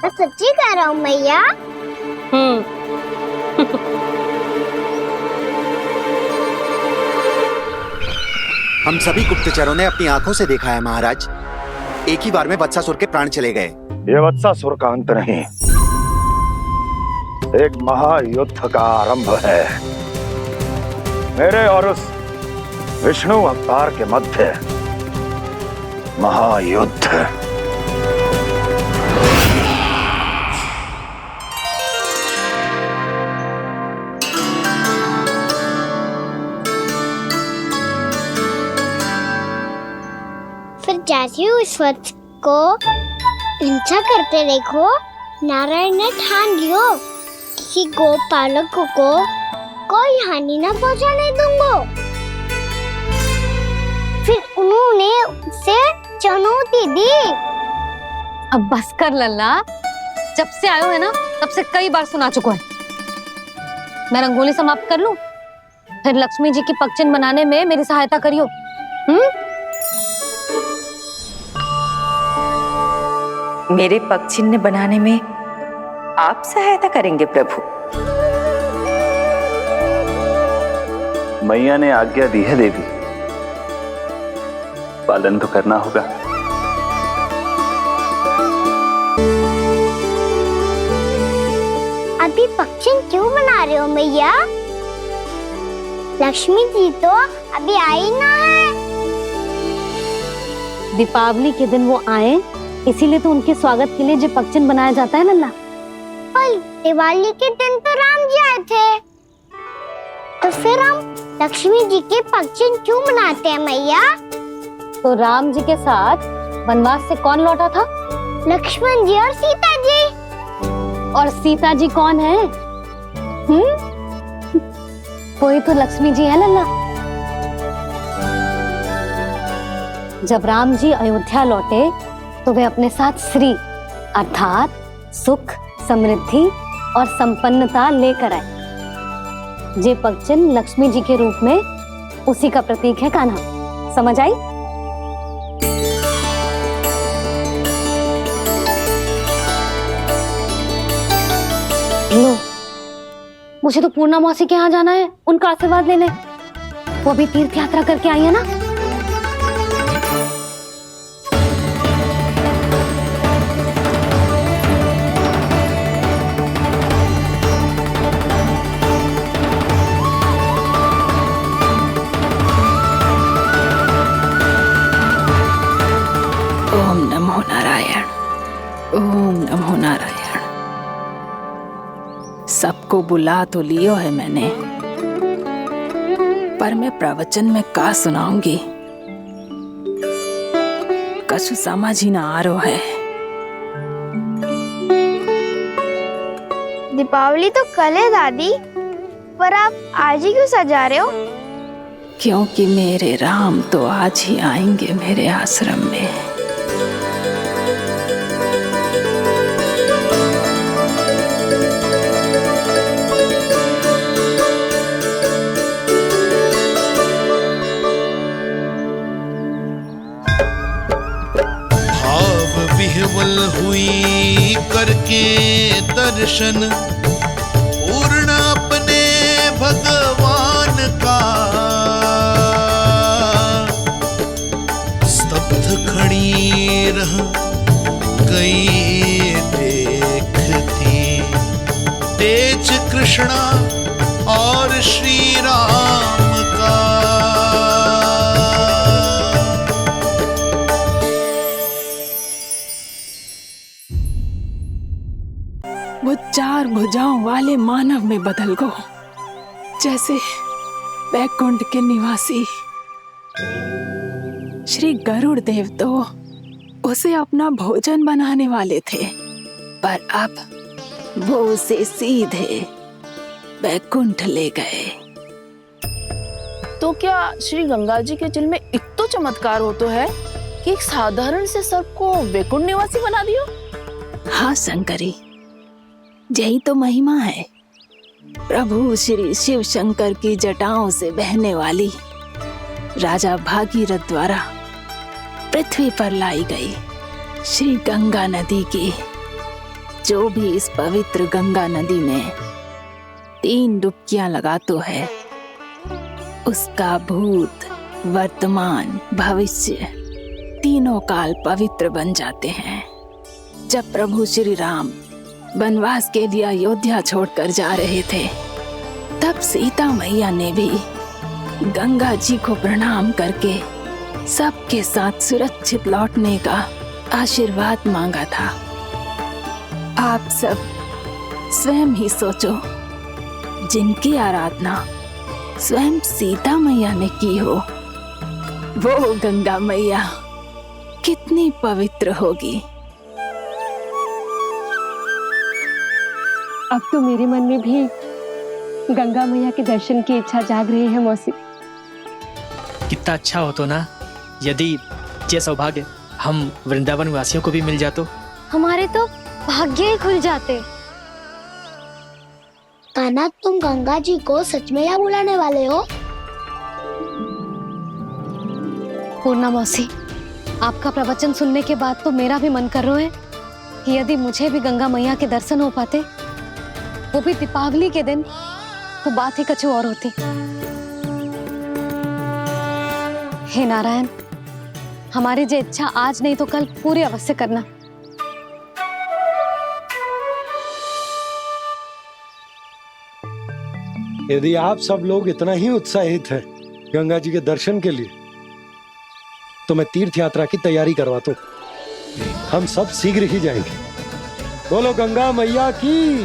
मैं सच्ची कह रहा हूँ मैया। हम सभी गुप्तचरों ने अपनी आंखों से देखा है महाराज, एक ही बार में वत्सासुर के प्राण चले गए। ये वत्सासुर का अंत नहीं, एक महायुद्ध का आरंभ है। मेरे और उस विष्णु अवतार के मध्य महायुद्ध। फिर जैसे ही उस वक्त को हिंसा करते देखो, नारायण ने ठान लियो किसी गोपालक को कोई हानि न पहुंचाने दूंगा। फिर उन्होंने उसे चुनौती दी। अब बस कर लल्ला, जब से आयो है ना तब से कई बार सुना चुका है। मैं रंगोली समाप्त कर लूं, फिर लक्ष्मी जी की पगचिन बनाने में मेरी सहायता करियो। मेरे पगचिन्ह बनाने में आप सहायता करेंगे प्रभु? मैया ने आज्ञा दी है देवी, पालन तो करना होगा। अभी पक्षी क्यों बना रहे हो मैया? लक्ष्मी जी तो अभी आई ना है। दीपावली के दिन वो आए, इसीलिए तो उनके स्वागत के लिए जो पगचिन बनाया जाता है लल्ला। पर दिवाली के दिन तो राम जी आए थे, तो फिर हम लक्ष्मी जी के पगचिन क्यों बनाते हैं मैया? तो राम जी के साथ वनवास से कौन लौटा था? लक्ष्मण जी और सीता जी। और सीता जी कौन है? वही तो लक्ष्मी जी है लल्ला। जब राम जी अयोध्या लौटे तो वे अपने साथ श्री अर्थात सुख, समृद्धि और संपन्नता लेकर आए। जे पगचिन लक्ष्मी जी के रूप में उसी का प्रतीक है कान्हा। समझ आई? लो, मुझे तो पूर्णा मौसी के यहाँ जाना है उनका आशीर्वाद लेने। वो भी तीर्थ यात्रा करके आई है ना। ओम नमो नारायण, ओम नमो नारायण। सबको बुला तो लियो है मैंने, पर मैं प्रवचन में का सुनाऊंगी, कछु समझ ही ना आ रहा है। दीपावली तो कल है दादी, पर आप आज ही क्यों सजा रहे हो? क्योंकि मेरे राम तो आज ही आएंगे मेरे आश्रम में। विह्वल हुई करके दर्शन, पूर्ण अपने भगवान का, स्तब्ध खड़ी रह गई देखती तेज कृष्णा और श्री राम का। वो चार भुजाओं वाले मानव में बदल गो, जैसे बैकुंठ के निवासी श्री गरुड़ देव तो उसे अपना भोजन बनाने वाले थे, पर अब वो उसे सीधे बैकुंठ ले गए। तो क्या श्री गंगा जी के जल में इतना चमत्कार हो तो है? कि एक साधारण से सर्प को वैकुंठ निवासी बना दियो। हाँ शंकरी, यही तो महिमा है। प्रभु श्री शिव शंकर की जटाओं से बहने वाली राजा भागीरथ द्वारा पृथ्वी पर लाई गई श्री गंगा नदी की, जो भी इस पवित्र गंगा नदी में 3 डुबकियां लगातो है, उसका भूत, वर्तमान, भविष्य तीनों काल पवित्र बन जाते हैं। जब प्रभु श्री राम वनवास के लिए अयोध्या छोड़कर जा रहे थे, तब सीता मैया ने भी गंगा जी को प्रणाम करके सबके साथ सुरक्षित लौटने का आशीर्वाद मांगा था। आप सब स्वयं ही सोचो, जिनकी आराधना स्वयं सीता मैया ने की हो, वो गंगा मैया कितनी पवित्र होगी। अब तो मेरे मन में भी गंगा मैया के दर्शन की इच्छा जाग रही है मौसी। कितना अच्छा हो तो ना यदि ये सौभाग्य हम वृंदावन वासियों को भी मिल जातो। हमारे तो भाग्य ही खुल जाते। कान्हा, तुम गंगा जी को सच में यहाँ बुलाने वाले हो? पूर्णा मौसी, आपका प्रवचन सुनने के बाद तो मेरा भी मन कर रहा है कि यदि मुझे भी गंगा मैया के दर्शन हो पाते, वो भी दीपावली के दिन, तो बात ही कुछ और होती। हे नारायण, हमारी जो इच्छा आज नहीं तो कल पूरी अवश्य करना। यदि आप सब लोग इतना ही उत्साहित हैं गंगा जी के दर्शन के लिए, तो मैं तीर्थ यात्रा की तैयारी करवाता हूँ। हम सब शीघ्र ही जाएंगे। बोलो गंगा मैया की,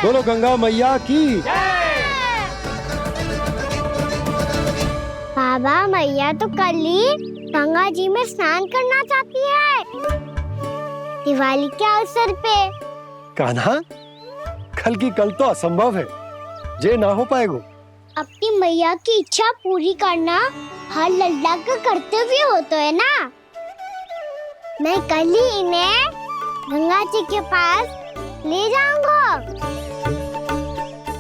बोलो गंगा मैया की। बाबा, मैया तो कल ही गंगा जी में स्नान करना चाहती है, दिवाली के अवसर पे। कान्हा, कल की कल तो असंभव है, जे ना हो पाएगा। अपनी मैया की इच्छा पूरी करना हर लल्ला का कर्तव्य होता है ना। मैं कल ही इन्हें गंगा जी के पास ले जाऊंगा।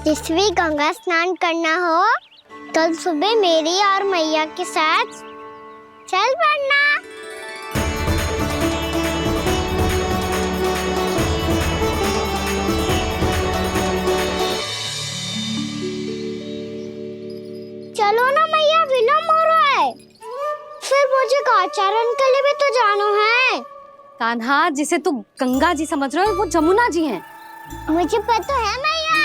जिस भी गंगा स्नान करना हो, कल सुबह मेरी और मैया के साथ चल पड़ना। चलो ना मैया, विलम्ब हो रहा है। फिर मुझे काचारण के लिए भी तो जाना है। कान्हा, जिसे तू गंगा जी समझ रहे हो, वो जमुना जी हैं। मुझे पता है मैया,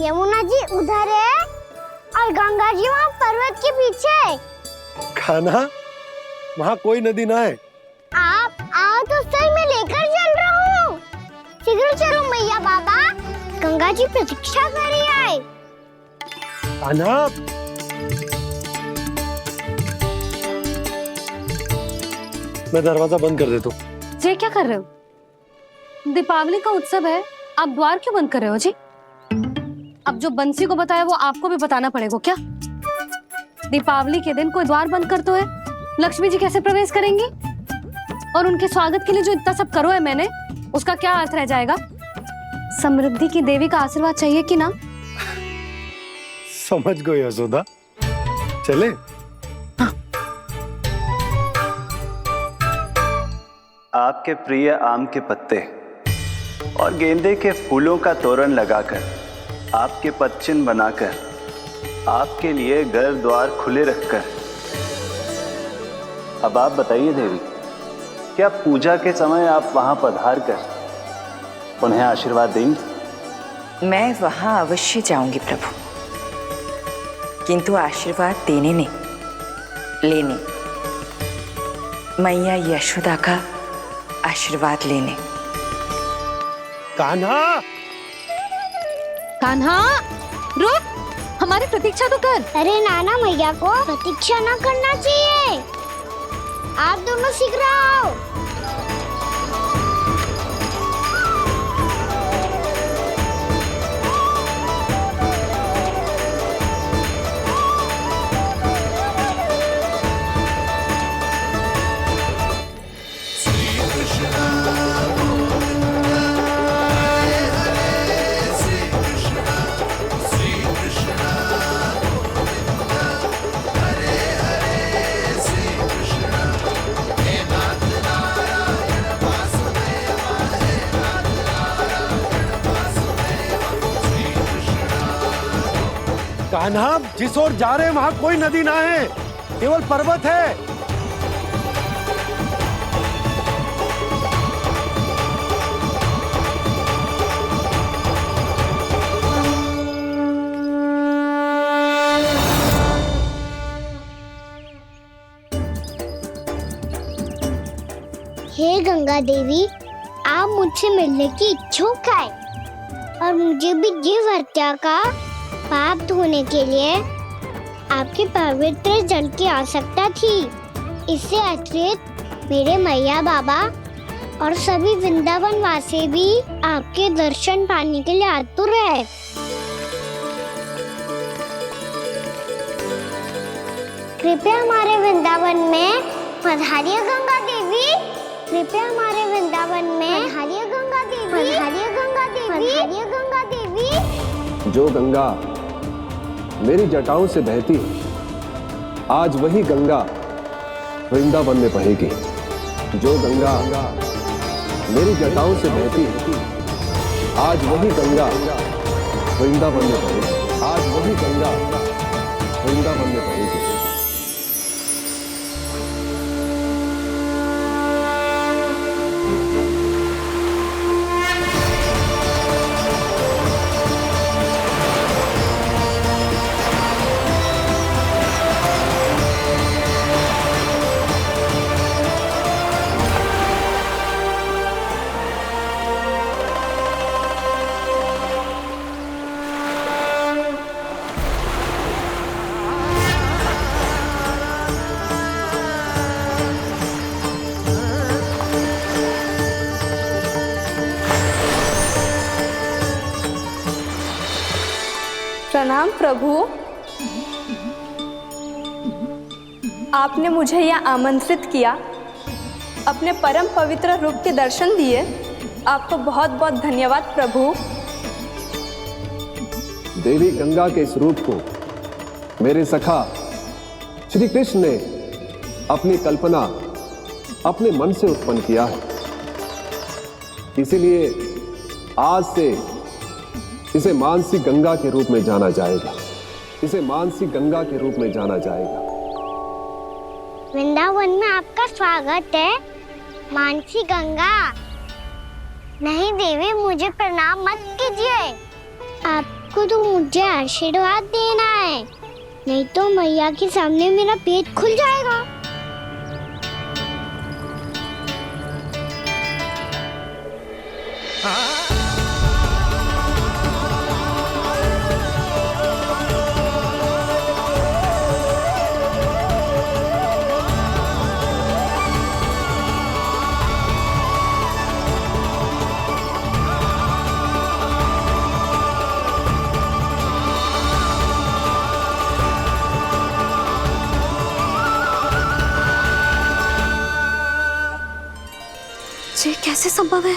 यमुना जी उधर है और गंगा जी वहाँ पर्वत के पीछे। कान्हा, वहाँ कोई नदी ना है। आप आओ तो सही, मैं लेकर चल रहा हूँ। शीघ्र चलो मैया। बाबा, गंगा जी प्रतीक्षा कर रही है। कान्हा, मैं दरवाजा बंद कर देता हूँ। जी क्या कर रहे हो? दीपावली का उत्सव है, आप द्वार क्यों बंद कर रहे हो जी? अब जो बंसी को बताया वो आपको भी बताना पड़ेगा क्या? दीपावली के दिन कोई द्वार बंद कर तो है, लक्ष्मी जी कैसे प्रवेश करेंगी? और उनके स्वागत के लिए जो इतना सब करो है मैंने, उसका क्या अर्थ रह जाएगा? समृद्धि की देवी का आशीर्वाद चाहिए कि ना? समझ गई यशोदा, चले। आपके प्रिय आम के पत्ते और गेंदे के फूलों का तोरण लगाकर, आपके पदचिन्ह बनाकर, आपके लिए घर द्वार खुले रखकर, अब आप बताइए देवी, क्या पूजा के समय आप वहां पधार कर उन्हें आशीर्वाद देंगी? मैं वहां अवश्य जाऊंगी प्रभु, किंतु आशीर्वाद देने नहीं, लेने, मैया यशोदा का आशीर्वाद लेने। कान्हा, कान्हा, रुक, हमारी प्रतीक्षा तो कर। अरे नाना, मैया को प्रतीक्षा ना करना चाहिए। आप दोनों शीघ्र आओ। कान्हा, जिस ओर जा रहे हैं वहां कोई नदी ना है, केवल पर्वत है। हे गंगा देवी, आप मुझसे मिलने की इच्छुक है और मुझे भी जीव हत्या का पाप धोने के लिए आपके पवित्र जल की आवश्यकता थी। इससे अतिरिक्त मेरे मैया बाबा और सभी वृंदावन वासी भी आपके दर्शन पाने के लिए आतुर है। कृपया हमारे वृंदावन में पधारिए गंगा देवी। कृपया हमारे वृंदावन में पधारिए गंगा देवी। पधारिए गंगा देवी। पधारिए गंगा देवी। जो गंगा मेरी जटाओं से बहती है, आज वही गंगा वृंदावन में बहेगी। जो गंगा मेरी जटाओं से बहती है, आज वही गंगा वृंदावन में बहेगी। आज वही गंगा वृंदावन में बहेगी। प्रणाम प्रभु। आपने मुझे यह आमंत्रित किया, अपने परम पवित्र रूप के दर्शन दिए। आपको बहुत बहुत धन्यवाद प्रभु। देवी गंगा के इस रूप को मेरे सखा श्री कृष्ण ने अपनी कल्पना अपने मन से उत्पन्न किया है। इसीलिए आज से इसे मानसी गंगा के रूप में जाना जाएगा। इसे मानसी गंगा के रूप में जाना जाएगा। वृंदावन में आपका स्वागत है मानसी गंगा। नहीं देवी, मुझे प्रणाम मत कीजिए। आपको तो मुझे आशीर्वाद देना है, नहीं तो मैया के सामने मेरा पेट खुल जाएगा। ये कैसे संभव है?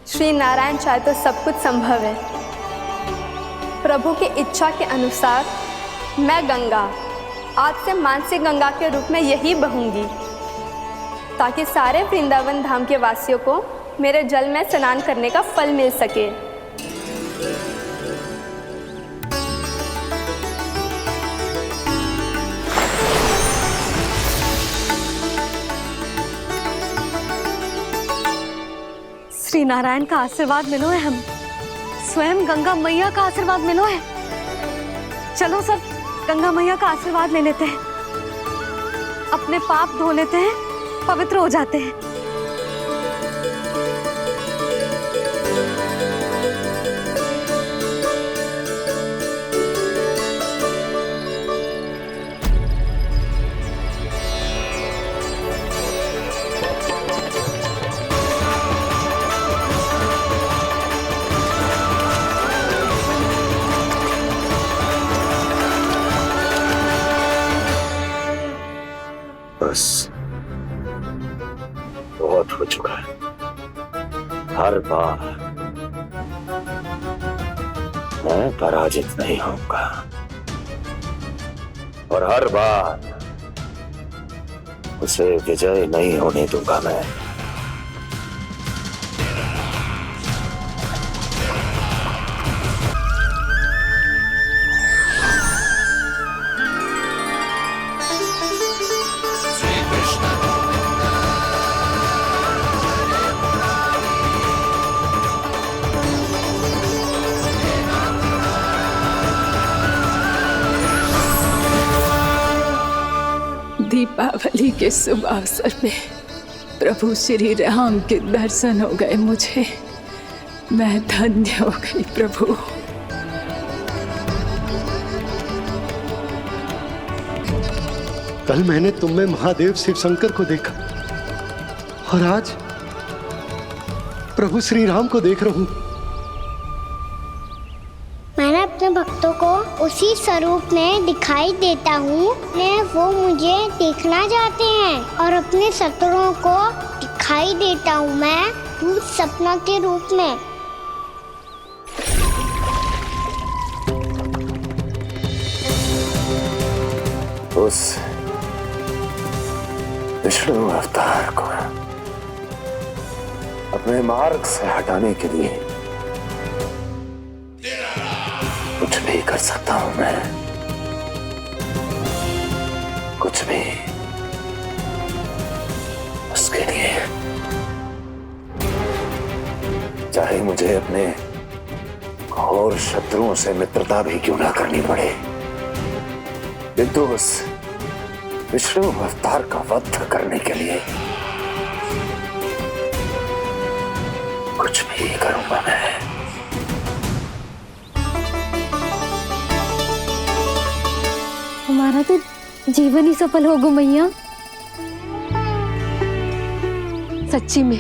श्री नारायण चाहे तो सब कुछ संभव है। प्रभु की इच्छा के अनुसार मैं गंगा आज से मानसी गंगा के रूप में यही बहूंगी, ताकि सारे वृंदावन धाम के वासियों को मेरे जल में स्नान करने का फल मिल सके। श्री नारायण का आशीर्वाद मिलो है, हम स्वयं गंगा मैया का आशीर्वाद मिलो है। चलो सब गंगा मैया का आशीर्वाद ले लेते हैं, अपने पाप धो लेते हैं, पवित्र हो जाते हैं। बस बहुत हो चुका है। हर बार मैं पराजित नहीं होऊंगा और हर बार उसे विजय नहीं होने दूंगा मैं। दीपावली के शुभ अवसर में प्रभु श्री राम के दर्शन हो गए मुझे। मैं धन्य हो गई प्रभु। कल मैंने तुम में महादेव शिव शंकर को देखा और आज प्रभु श्री राम को देख रहा हूं। मैंने अपने भक्तों को उसी स्वरूप में दिखाई देता हूँ। वो मुझे देखना चाहते हैं और अपने शत्रुओं को दिखाई देता हूँ मैं भूत सपना के रूप में। उस विष्णु अवतार को अपने मार्ग से हटाने के लिए कुछ भी कर सकता हूं मैं, कुछ भी। उसके लिए चाहे मुझे अपने घोर शत्रुओं से मित्रता भी क्यों ना करनी पड़े, किंतु उस विष्णु अवतार का वध करने के लिए कुछ भी करूंगा मैं। हमारा तो जीवन ही सफल हो गो मैया। सच्ची में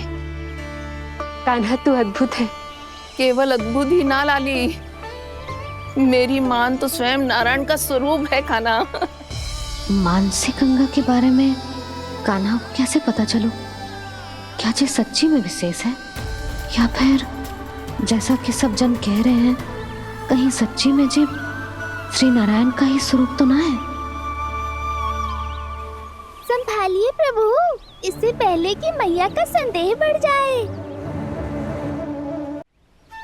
कान्हा तू अद्भुत है। केवल अद्भुत ही ना लाली, मेरी मान तो स्वयं नारायण का स्वरूप है कान्हा। मानसी गंगा के बारे में कान्हा को कैसे पता चलो? क्या ये सच्ची में विशेष है या फिर जैसा कि सब जन कह रहे हैं कहीं सच्ची में जी श्री नारायण का ही स्वरूप तो ना है? संभालिए प्रभु, इससे पहले कि मैया का संदेह बढ़ जाए।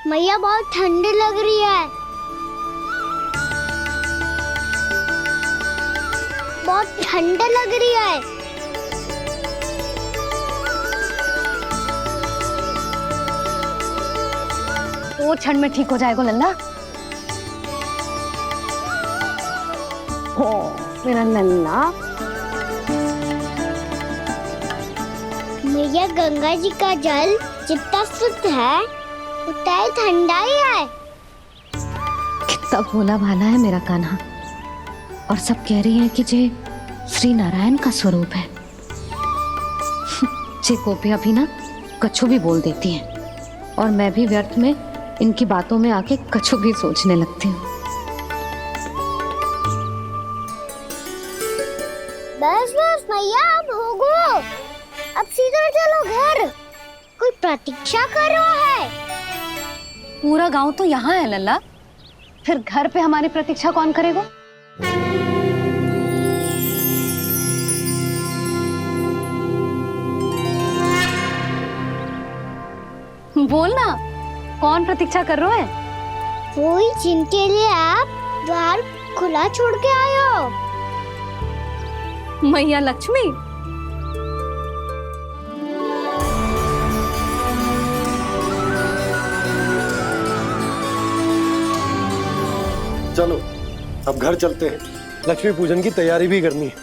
मैया बहुत ठंडी लग रही है, बहुत ठंडा लग रही है। वो क्षण में ठीक हो जाएगा लल्ला। हो मेरा लल्ला। मैया गंगा जी का जल जितना शुद्ध है उतना ही ठंडा ही है। कितना भोला भाला है मेरा कान्हा। और सब कह रही हैं कि जे श्री नारायण का स्वरूप है। जे गोपियां भी ना कछु भी बोल देती हैं और मैं भी व्यर्थ में इनकी बातों में आके कछु भी सोचने लगती हूँ। बस बस मैया, अब होगो, अब सीधा चलो घर। कोई प्रतीक्षा कर रहा है। पूरा गांव तो यहाँ है लल्ला, फिर घर पे हमारी प्रतीक्षा कौन करेगा? बोल ना, कौन प्रतीक्षा कर रहे हैं? वही जिनके लिए आप द्वार खुला छोड़ के आए हो। मैया लक्ष्मी। चलो अब घर चलते हैं। लक्ष्मी पूजन की तैयारी भी करनी है।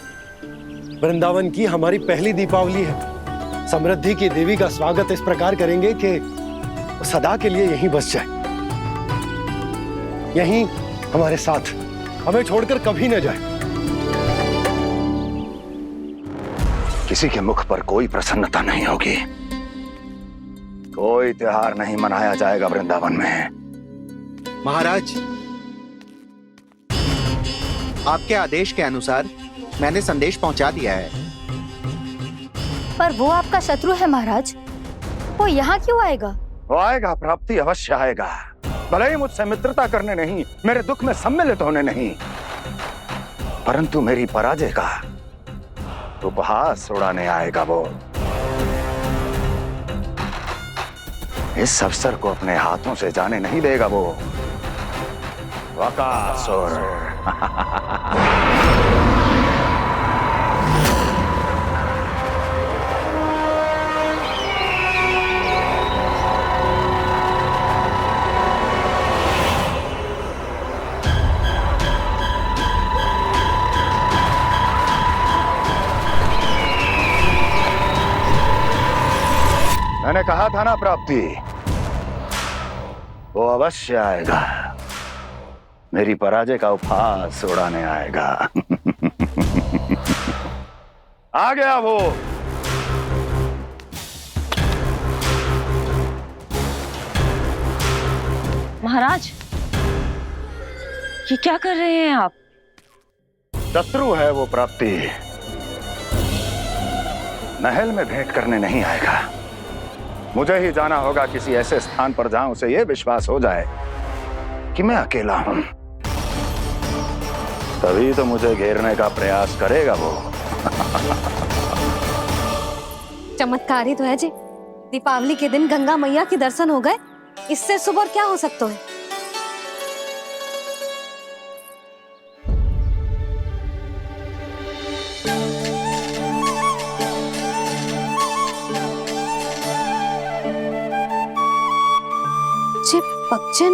वृंदावन की हमारी पहली दीपावली है। समृद्धि की देवी का स्वागत इस प्रकार करेंगे कि सदा के लिए यहीं बस जाए, यहीं हमारे साथ, हमें छोड़कर कभी न जाए। किसी के मुख पर कोई प्रसन्नता नहीं होगी, कोई त्योहार नहीं मनाया जाएगा वृंदावन में। महाराज, आपके आदेश के अनुसार मैंने संदेश पहुंचा दिया है। पर वो आपका शत्रु है महाराज, वो यहाँ क्यों आएगा? वो आएगा, प्राप्ति अवश्य आएगा। भले ही मुझसे मित्रता करने नहीं, मेरे दुख में सम्मिलित होने नहीं, परंतु मेरी पराजय का उपहास उड़ाने आएगा वो। इस अवसर को अपने हाथों से जाने नहीं देगा वो। वकासुर। मैंने कहा था ना प्राप्ति, वो अवश्य आएगा, मेरी पराजय का उपहास उड़ाने आएगा। आ गया वो। महाराज, ये क्या कर रहे हैं आप? शत्रु है वो प्राप्ति, महल में भेंट करने नहीं आएगा। मुझे ही जाना होगा किसी ऐसे स्थान पर जहां उसे यह विश्वास हो जाए कि मैं अकेला हूं, तभी तो मुझे घेरने का प्रयास करेगा वो। चमत्कार ही तो है जी, दीपावली के दिन गंगा मैया के दर्शन हो गए, इससे शुभ और क्या हो सकता है। जे पक्षन,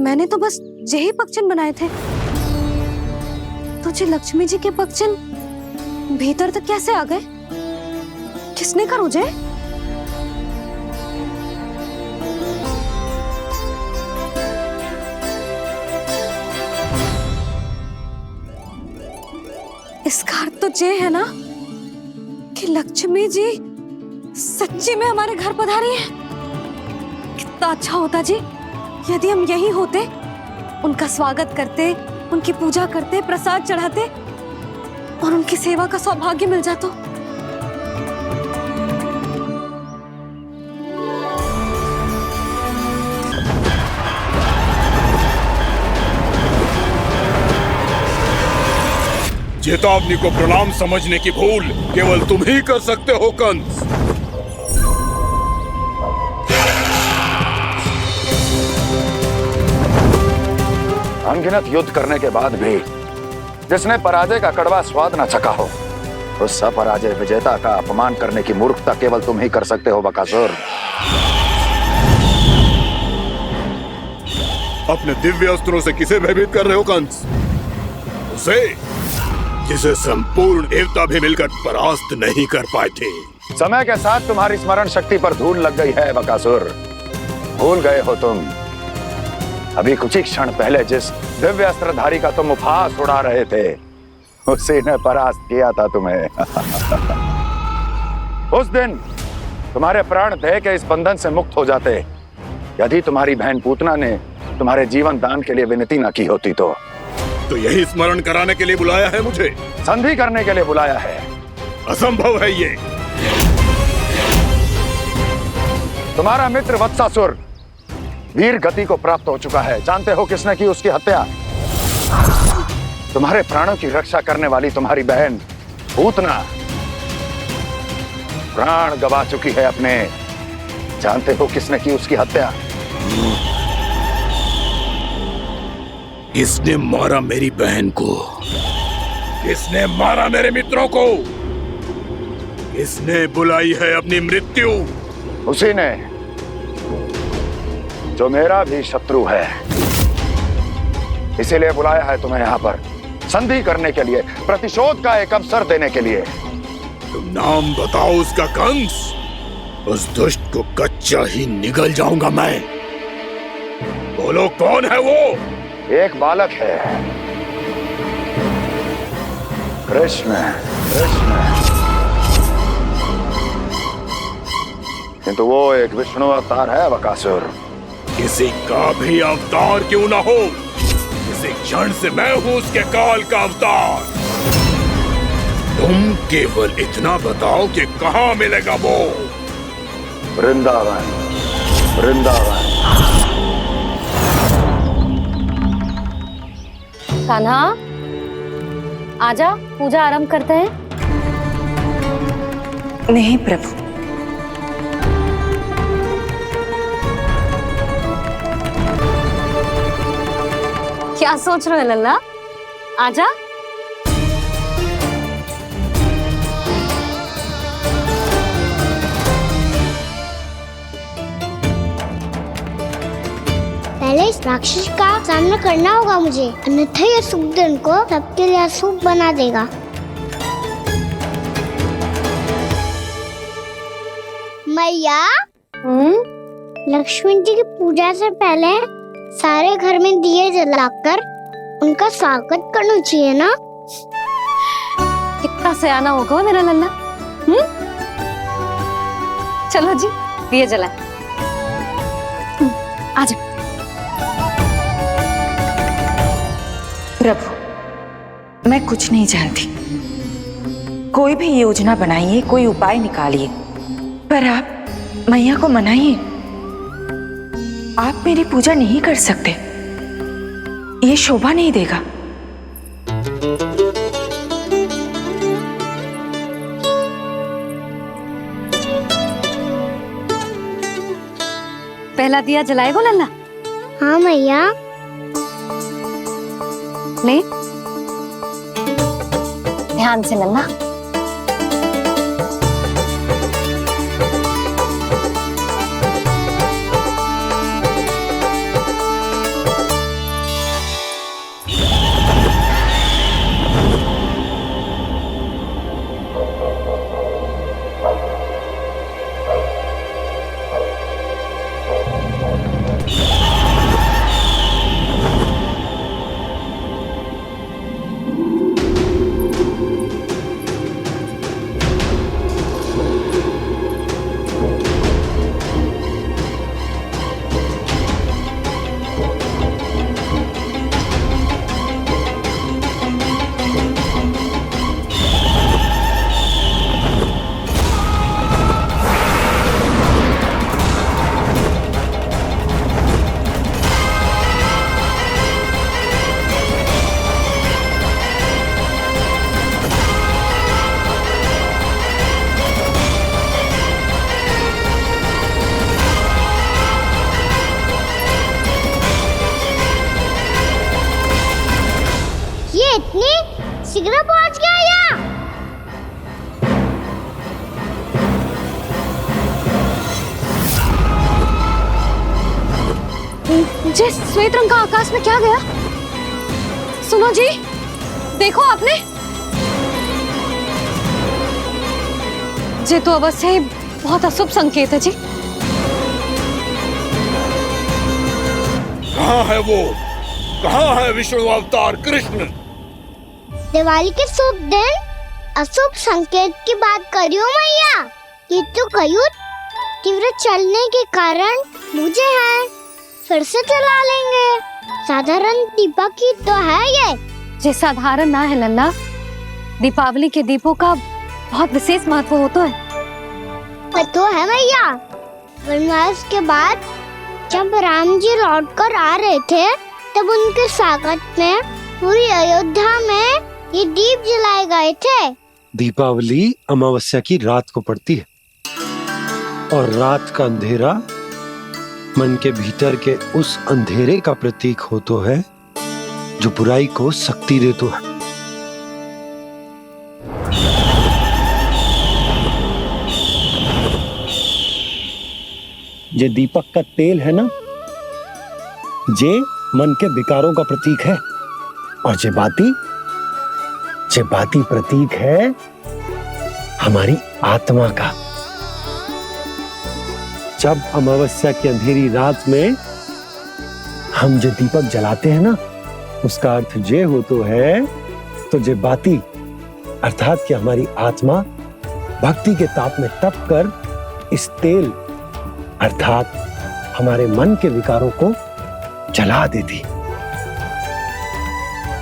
मैंने तो बस यही पक्षन बनाए थे, तो जे लक्ष्मी जी के पक्षन भीतर तक कैसे आ गए? किसने करूं जे? इसका अर्थ तो ये है ना कि लक्ष्मी जी सच्ची में हमारे घर पधारी है। कितना अच्छा होता जी यदि हम यही होते, उनका स्वागत करते, उनकी पूजा करते, प्रसाद चढ़ाते और उनकी सेवा का सौभाग्य मिल जाता। चेतावनी को प्रणाम समझने की भूल केवल तुम ही कर सकते हो कंस। अनगिनत युद्ध करने के बाद भी जिसने पराजय का कड़वा स्वाद न चखा हो, उस अपराजय विजेता का अपमान करने की मूर्खता केवल तुम ही कर सकते हो बकासुर। अपने दिव्य अस्त्रों से किसे भयभीत कर रहे हो कंस? उसे जिसे संपूर्ण देवता भी मिलकर परास्त नहीं कर पाए थे। समय के साथ तुम्हारी स्मरण शक्ति पर धूल लग गई है बकासुर, भूल गए हो तुम अभी कुछ ही क्षण पहले जिस दिव्य अस्त्रधारी का तुम उपहास उड़ा रहे थे, उसी ने परास्त किया था तुम्हें। उस दिन तुम्हारे प्राण देह के इस बंधन से मुक्त हो जाते यदि तुम्हारी बहन पूतना ने तुम्हारे जीवन दान के लिए विनती न की होती। तो यही स्मरण कराने के लिए बुलाया है मुझे? संधि करने के लिए बुलाया है। असंभव है ये। तुम्हारा मित्र वत्सासुर वीर गति को प्राप्त हो चुका है। जानते हो किसने की उसकी हत्या? तुम्हारे प्राणों की रक्षा करने वाली तुम्हारी बहन पूतना प्राण गवा चुकी है अपने। जानते हो किसने की उसकी हत्या? किसने मारा मेरी बहन को? किसने मारा मेरे मित्रों को? किसने बुलाई है अपनी मृत्यु? उसी ने जो मेरा भी शत्रु है। इसीलिए बुलाया है तुम्हें यहाँ पर संधि करने के लिए, प्रतिशोध का एक अवसर देने के लिए। तुम नाम बताओ उसका कंस। उस दुष्ट को कच्चा ही निगल जाऊंगा मैं। बोलो कौन है वो? एक बालक है, कृष्ण। किंतु वो एक विष्णु अवतार है बकासुर। किसी का भी अवतार क्यों ना हो, इसी क्षण से मैं हूं उसके काल का अवतार। तुम केवल इतना बताओ कि कहां मिलेगा वो? वृंदावन। वृंदावन। कान्हा, आजा, पूजा आरंभ करते हैं। नहीं प्रभु। क्या सोच रहे हो लल्ला? आजा। पहले इस राक्षस का सामना करना होगा मुझे, अन्यथा ये शुभ दिन को सबके लिए अशुभ बना देगा। मैया लक्ष्मण जी की पूजा से पहले सारे घर में दिए जलाकर उनका स्वागत करना चाहिए ना। कितना सयाना होगा मेरा लल्ला। चलो जी दिए जलाए। आ जाओ। प्रभु, मैं कुछ नहीं जानती। कोई भी योजना बनाइए, कोई उपाय निकालिए, पर आप मैया को मनाइए। आप मेरी पूजा नहीं कर सकते, ये शोभा नहीं देगा। पहला दिया जलाएगो लल्ला? हाँ मैया। ले ध्यान से लल्ला। इतनी शीघ्र पहुंच गया यहाँ? जे श्वेत रंग का आकाश में क्या गया? सुनो जी, देखो आपने। जे तो अवश्य ही बहुत अशुभ संकेत है जी। कहाँ है वो? कहाँ है विष्णु अवतार कृष्ण? दिवाली के शुभ दिन अशुभ संकेत की बात करियो मैया। ये तो कयूत तीव्र चलने के कारण मुझे है, फिर से चला लेंगे। साधारण दीपक ही तो है ये साधारण ना है लल्ला। दीपावली के दीपों का बहुत विशेष महत्व होता है। तो है भैया। वनवास के बाद जब राम जी लौट कर आ रहे थे तब उनके स्वागत में पूरी अयोध्या में ये दीप जलाए गए थे। दीपावली अमावस्या की रात को पड़ती है और रात का अंधेरा मन के भीतर के उस अंधेरे का प्रतीक होता है जो बुराई को शक्ति देता है। ये दीपक का तेल है ना, जे मन के विकारों का प्रतीक है, और जे बाती प्रतीक है हमारी आत्मा का। जब अमावस्या की अंधेरी रात में हम जो दीपक जलाते हैं ना, उसका अर्थ जे हो तो है, तो जे बाती अर्थात कि हमारी आत्मा भक्ति के ताप में तप कर इस तेल अर्थात हमारे मन के विकारों को जला देती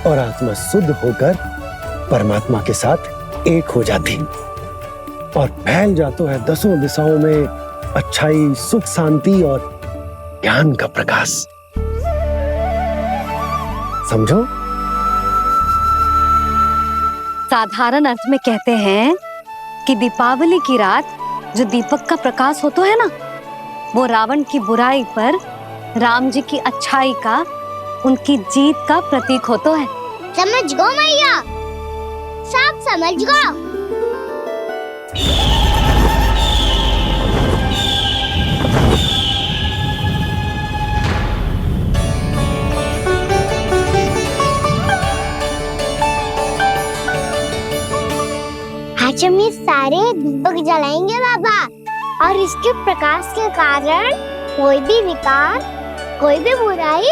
और आत्मा शुद्ध होकर परमात्मा के साथ एक हो जाती और फैल जाता है दसों दिशाओं में अच्छाई, सुख, शांति और ज्ञान का प्रकाश। समझो? साधारण अर्थ में कहते हैं कि दीपावली की रात जो दीपक का प्रकाश होता है ना, वो रावण की बुराई पर राम जी की अच्छाई का, उनकी जीत का प्रतीक होता है। समझ गो मैया, सब समझ गो। आज हम ये सारे दीपक जलाएंगे बाबा, और इसके प्रकाश के कारण कोई भी विकार, कोई भी बुराई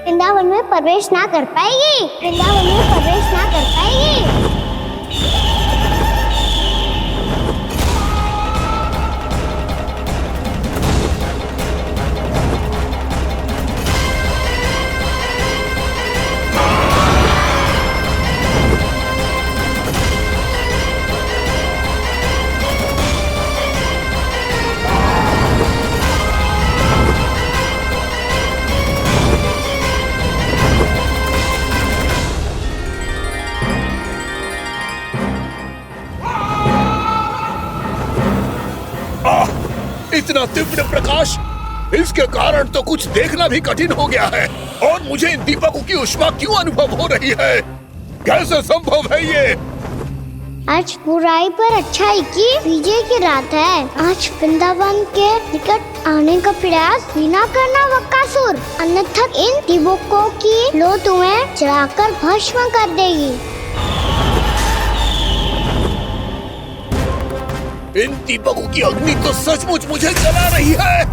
वृंदावन में प्रवेश ना कर पाएगी, वृंदावन में प्रवेश ना कर पाएगी। इतना तीव्र प्रकाश, इसके कारण तो कुछ देखना भी कठिन हो गया है। और मुझे इन दीपकों की उष्मा क्यों अनुभव हो रही है? कैसे संभव है ये? आज बुराई पर अच्छाई की विजय की रात है। आज वृंदावन के निकट आने का प्रयास भी ना करना बक्कासुर, अन्यथा इन दीपकों की लो तुम्हें जलाकर भस्म कर देगी। इन दीपकों की अग्नि तो सचमुच मुझे जला रही है।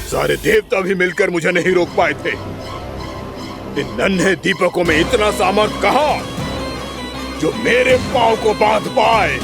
सारे देवता भी मिलकर मुझे नहीं रोक पाए थे। इन नन्हे दीपकों में इतना सामर्थ कहां जो मेरे पांव को बांध पाए।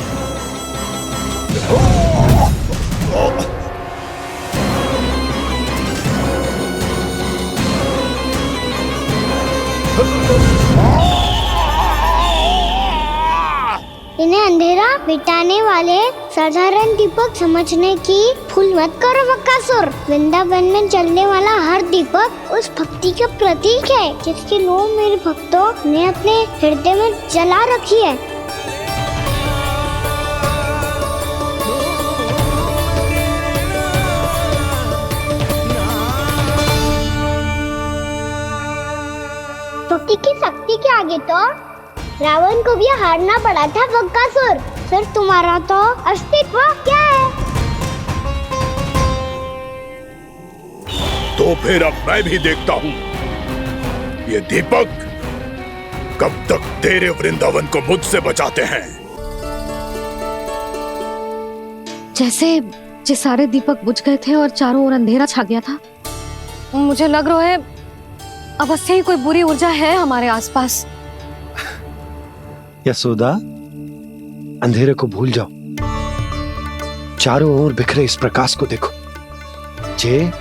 इन्हें अंधेरा मिटाने वाले साधारण दीपक समझने की भूल मत करो बक्कासुर। वृंदावन में जलने वाला हर दीपक उस भक्ति का प्रतीक है जिसकी लो मेरे भक्तों ने अपने हृदय में जला रखी है। भक्ति की शक्ति के आगे तो रावण को भी हारना पड़ा था बक्कासुर। फिर तुम्हारा तो अस्तित्व क्या है? तो फिर अब मैं भी देखता हूँ ये दीपक कब तक तेरे वृंदावन को मुझसे बचाते हैं। जैसे ये सारे दीपक बुझ गए थे और चारों ओर अंधेरा छा गया था, मुझे लग रहा है अवश्य ही कोई बुरी ऊर्जा है हमारे आसपास। यशोदा, अंधेरे को भूल जाओ, चारों ओर बिखरे इस प्रकाश को देखो। जे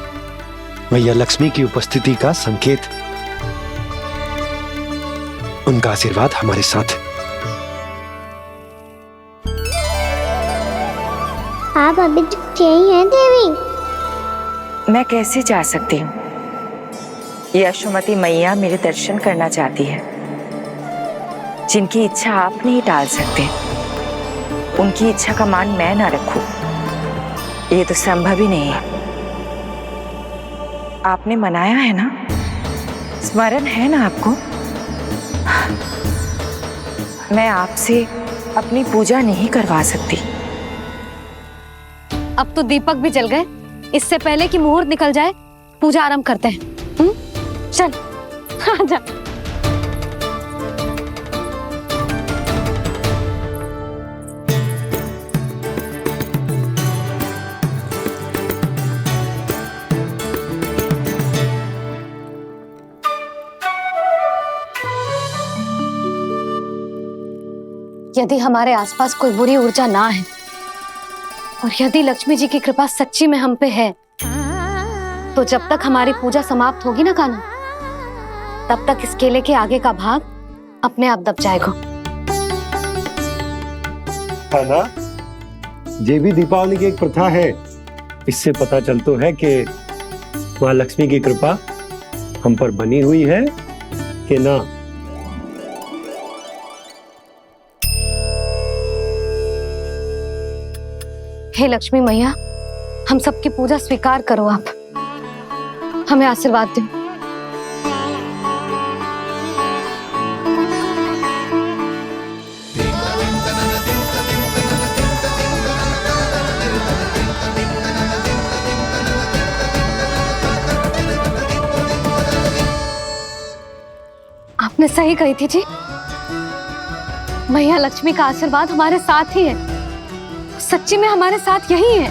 मैया लक्ष्मी की उपस्थिति का संकेत, उनका आशीर्वाद हमारे साथ है। आप अभी तक यही हैं देवी? मैं कैसे जा सकती हूँ? यशोमती मैया मेरे दर्शन करना चाहती है। जिनकी इच्छा आप नहीं टाल सकते, उनकी इच्छा का मान मैं ना रखूं, ये तो संभव ही नहीं है। आपने मनाया है ना, स्मरण है ना आपको? मैं आपसे अपनी पूजा नहीं करवा सकती। अब तो दीपक भी जल गए, इससे पहले कि मुहूर्त निकल जाए पूजा आरंभ करते हैं। चल आजा। यदि हमारे आसपास कोई बुरी ऊर्जा ना है और यदि लक्ष्मी जी की कृपा सच्ची में हम पे है, तो जब तक हमारी पूजा समाप्त होगी ना कान्हा, तब तक इस केले के आगे का भाग अपने आप दब जाएगा। है ना? ये भी दीपावली की एक प्रथा है। इससे पता चलता है कि माँ लक्ष्मी की कृपा हम पर बनी हुई है कि ना। हे लक्ष्मी मैया, हम सबकी पूजा स्वीकार करो, आप हमें आशीर्वाद दो। आपने सही कही थी जी। मैया लक्ष्मी का आशीर्वाद हमारे साथ ही है, सच्ची में हमारे साथ यही है।